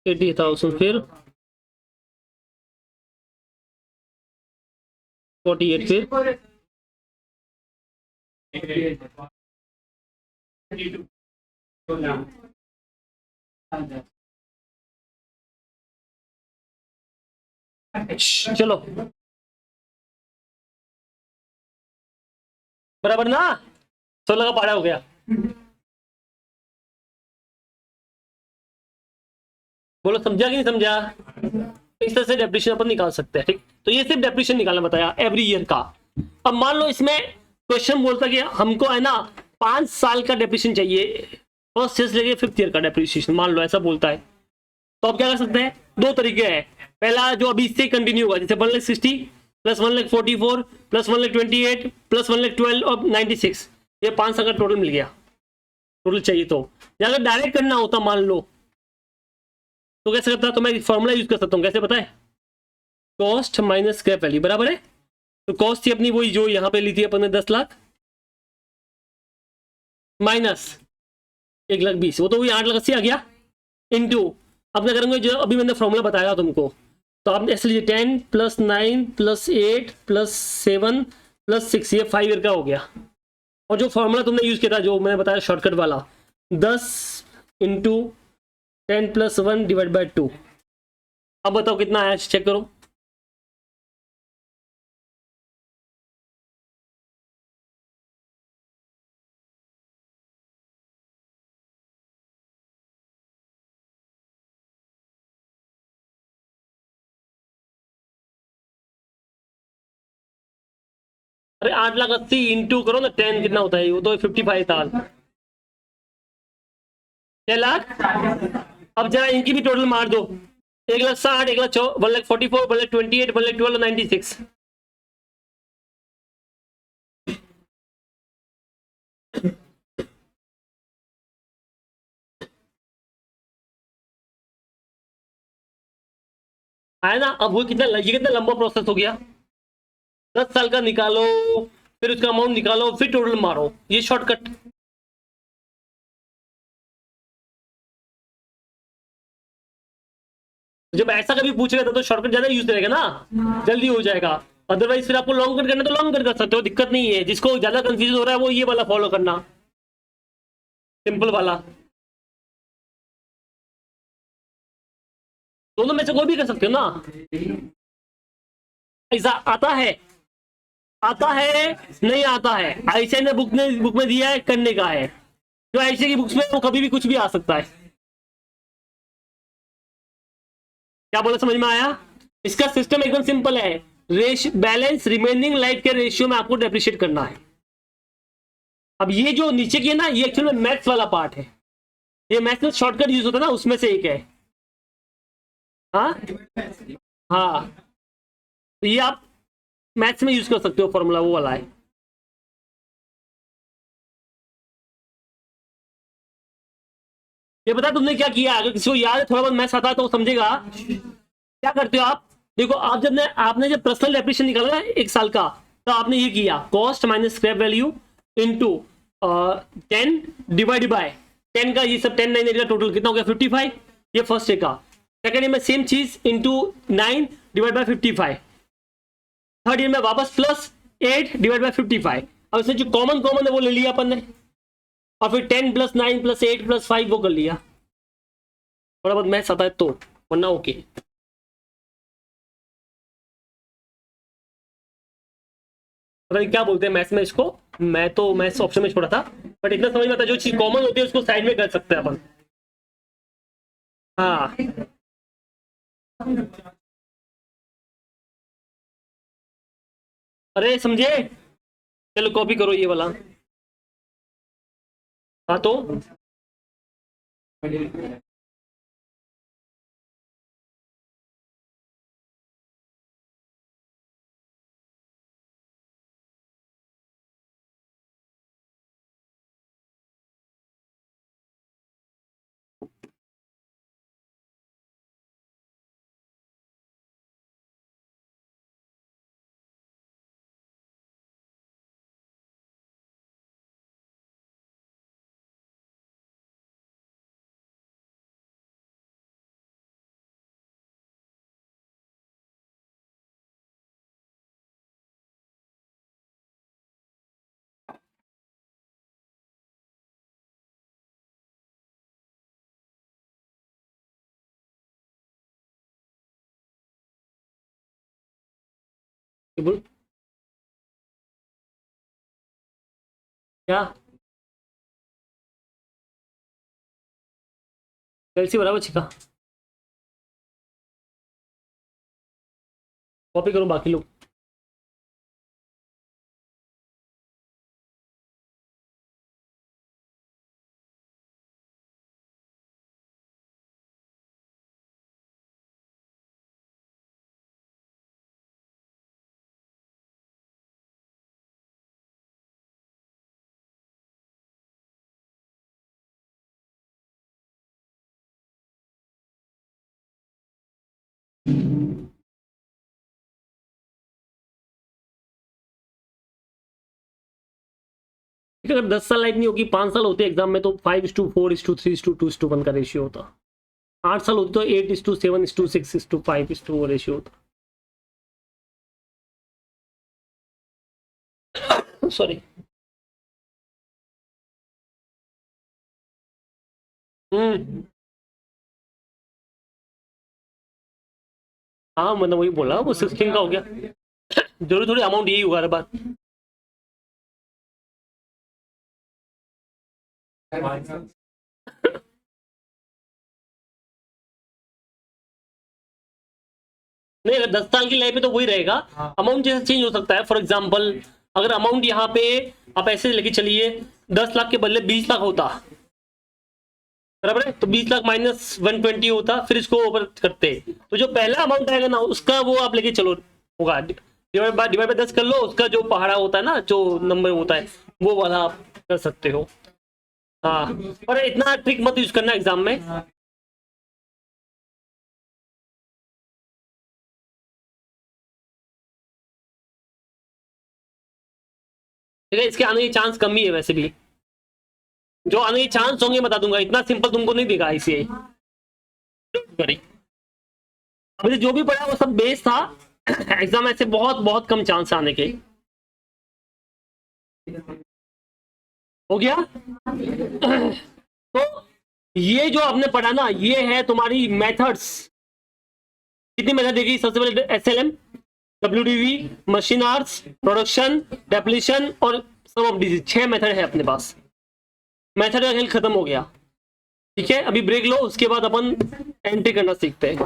80,000, फिर 48, फिर 32। चलो बराबर ना, 16 का पारा हो गया। बोलो समझा कि नहीं समझा? इस तरह से डेप्रिसिएशन अपन निकाल सकते हैं, ठीक। तो ये सिर्फ डेप्रिसिएशन निकालना बताया एवरी ईयर का। अब मान लो इसमें क्वेश्चन बोलता कि हमको है ना 5 साल का डेप्रिसिएशन चाहिए, फर्स्ट ईयर से लेके 5th ईयर का डेप्रिसिएशन, मान लो ऐसा बोलता है। तो आप क्या कर सकते हैं, दो तरीके हैं। पहला जो अभी इससे कंटिन्यू होगा, जैसे 1,60,000 प्लस 1,44,000 प्लस 1,28,000 प्लस 1,12,000 और 96, ये 5 साल का टोटल मिल गया, टोटल चाहिए। तो अगर डायरेक्ट करना होता मान लो, तो कैसे करता, तो मैं फॉर्मूला यूज कर सकता हूँ। कैसे पता है, कॉस्ट माइनस स्क्रैप वैल्यू बराबर है। तो कॉस्ट थी अपनी वही जो यहाँ पे ली थी अपन ने 10 लाख, माइनस 1,20,000, वो तो वही 8,80,000 आ गया, इंटू अब क्या करेंगे जो अभी मैंने फॉर्मूला बताया तुमको। तो आप ऐसे लीजिए 10 प्लस 9 प्लस 8 प्लस 7 प्लस 6, ये 5 ईयर का हो गया। और जो फॉर्मूला तुमने यूज किया था जो मैंने बताया शॉर्टकट वाला, 10 इंटू 10 प्लस 1 डिवाइड बाई 2, अब बताओ कितना आया, चेक करो। अरे 8,80,000 इंटू करो ना 10, कितना होता है, वो तो 55 था, 6 लाख। अब जरा इनकी भी टोटल मार दो, 1,60,000, 1,44,000, 1,28,000, 1,12,000, 96। आया ना। अब वो कितना, ये कितना लंबा प्रोसेस हो गया, 10 साल का निकालो, फिर उसका अमाउंट निकालो, फिर टोटल मारो, ये शॉर्टकट। जब ऐसा कभी पूछ रहा था तो शॉर्टकट ज्यादा यूज करेगा ना, जल्दी हो जाएगा। अदरवाइज फिर आपको लॉन्ग कट करना तो लॉन्ग कट कर सकते हो, दिक्कत नहीं है। जिसको ज्यादा कंफ्यूजन हो रहा है वो ये वाला फॉलो करना, सिंपल वाला। दोनों में से कोई भी कर सकते हो ना। ऐसा आता है, आता है, नहीं आता है, ऐसे ने बुक में दिया है, करने का है। जो ऐसे की बुक्स में वो कभी भी कुछ भी आ सकता है। क्या बोला, समझ में आया? इसका सिस्टम एकदम सिंपल है, बैलेंस रिमेनिंग लाइफ के रेशियो में आपको डेप्रिशिएट करना है। अब ये जो नीचे की है ना, ये एक्चुअल में मैथ्स वाला पार्ट है, ये मैथ्स में शॉर्टकट यूज होता है ना, उसमें से एक है। हाँ हाँ, तो ये आप मैथ्स में यूज कर सकते हो, फॉर्मूला वो वाला है। ये बता तुमने क्या किया, अगर किसी को याद है, थोड़ा बहुत मैथ्स आता है तो वो समझेगा। क्या करते हो आप, देखो आप जब आपने जब पर्सनल डेप्रिसिएशन निकाला ना 1 साल का, तो आपने ये किया cost minus scrap value into 10 divide by 10 का, ये सब 10 9 का टोटल कितना हो गया 55, ये फर्स्ट डे का। सेकंड ईयर में सेम चीज into 9 divide by 55। Third year में वापस प्लस 8 डिवाइड बाय 55। अब इसमें जो कॉमन कॉमन है वो ले लिया अपन ने, और फिर 10 प्लस 9 प्लस 8 प्लस 5 वो कर लिया। थोड़ा बहुत मैथ्स आता है तो, वरना ओके। पता नहीं क्या बोलते हैं मैथ्स में इसको, मैं तो मैथ्स ऑप्शन में छोड़ा था, बट इतना समझ में आता है जो चीज कॉमन होती है उसको साइड में कर सकते हैं अपन। हाँ अरे समझे, चलो कॉपी करो ये वाला। हाँ तो बोल क्या एलसी बराबर छिका कॉपी करो बाकी लोग। अगर 10 साल लाइफ नहीं होगी, 5 साल होते एग्जाम में तो 5:4:3:2:1 का रेशियो होता। 8 साल होती तो 8:7:6:5 वो रेशियो होता। सॉरी। हाँ मतलब वही बोला, वो 16 का हो गया। जरूरी थोड़ी अमाउंट यही हुआ हर बार। नहीं, अगर 10 साल की लाइफ में तो वही रहेगा। अमाउंट जैसे चेंज हो सकता है। फॉर एग्जाम्पल अगर अमाउंट यहाँ पे आप ऐसे लेके चलिए, 10 लाख के बदले 20 लाख होता, बराबर है, तो 20 लाख माइनस 120 होता, फिर इसको ओवर करते, तो जो पहला अमाउंट आएगा ना उसका वो आप लेके चलो, होगा डिवाइड बाय 10 कर लो, उसका जो पहाड़ा होता है ना, जो नंबर होता है वो वाला आप कर सकते हो। हाँ, पर इतना ट्रिक मत यूज करना एग्जाम में। ठीक है, इसके आने की चांस कम ही है वैसे भी। जो आने के चांस होंगे बता दूंगा, इतना सिंपल तुमको नहीं देगा ICAI। अभी जो भी पढ़ा वो सब बेस था। एग्जाम ऐसे बहुत बहुत कम चांस आने के। हो गया। तो ये जो आपने पढ़ा ना, ये है तुम्हारी मेथड्स। कितनी मेथड देगी? सबसे पहले SLM, WDV, machine arts, production, depletion और सम ऑफ डिजीज। 6 मेथड है अपने पास। मेथड का खेल खत्म हो गया। ठीक है, अभी ब्रेक लो, उसके बाद अपन एंट्री करना सीखते हैं।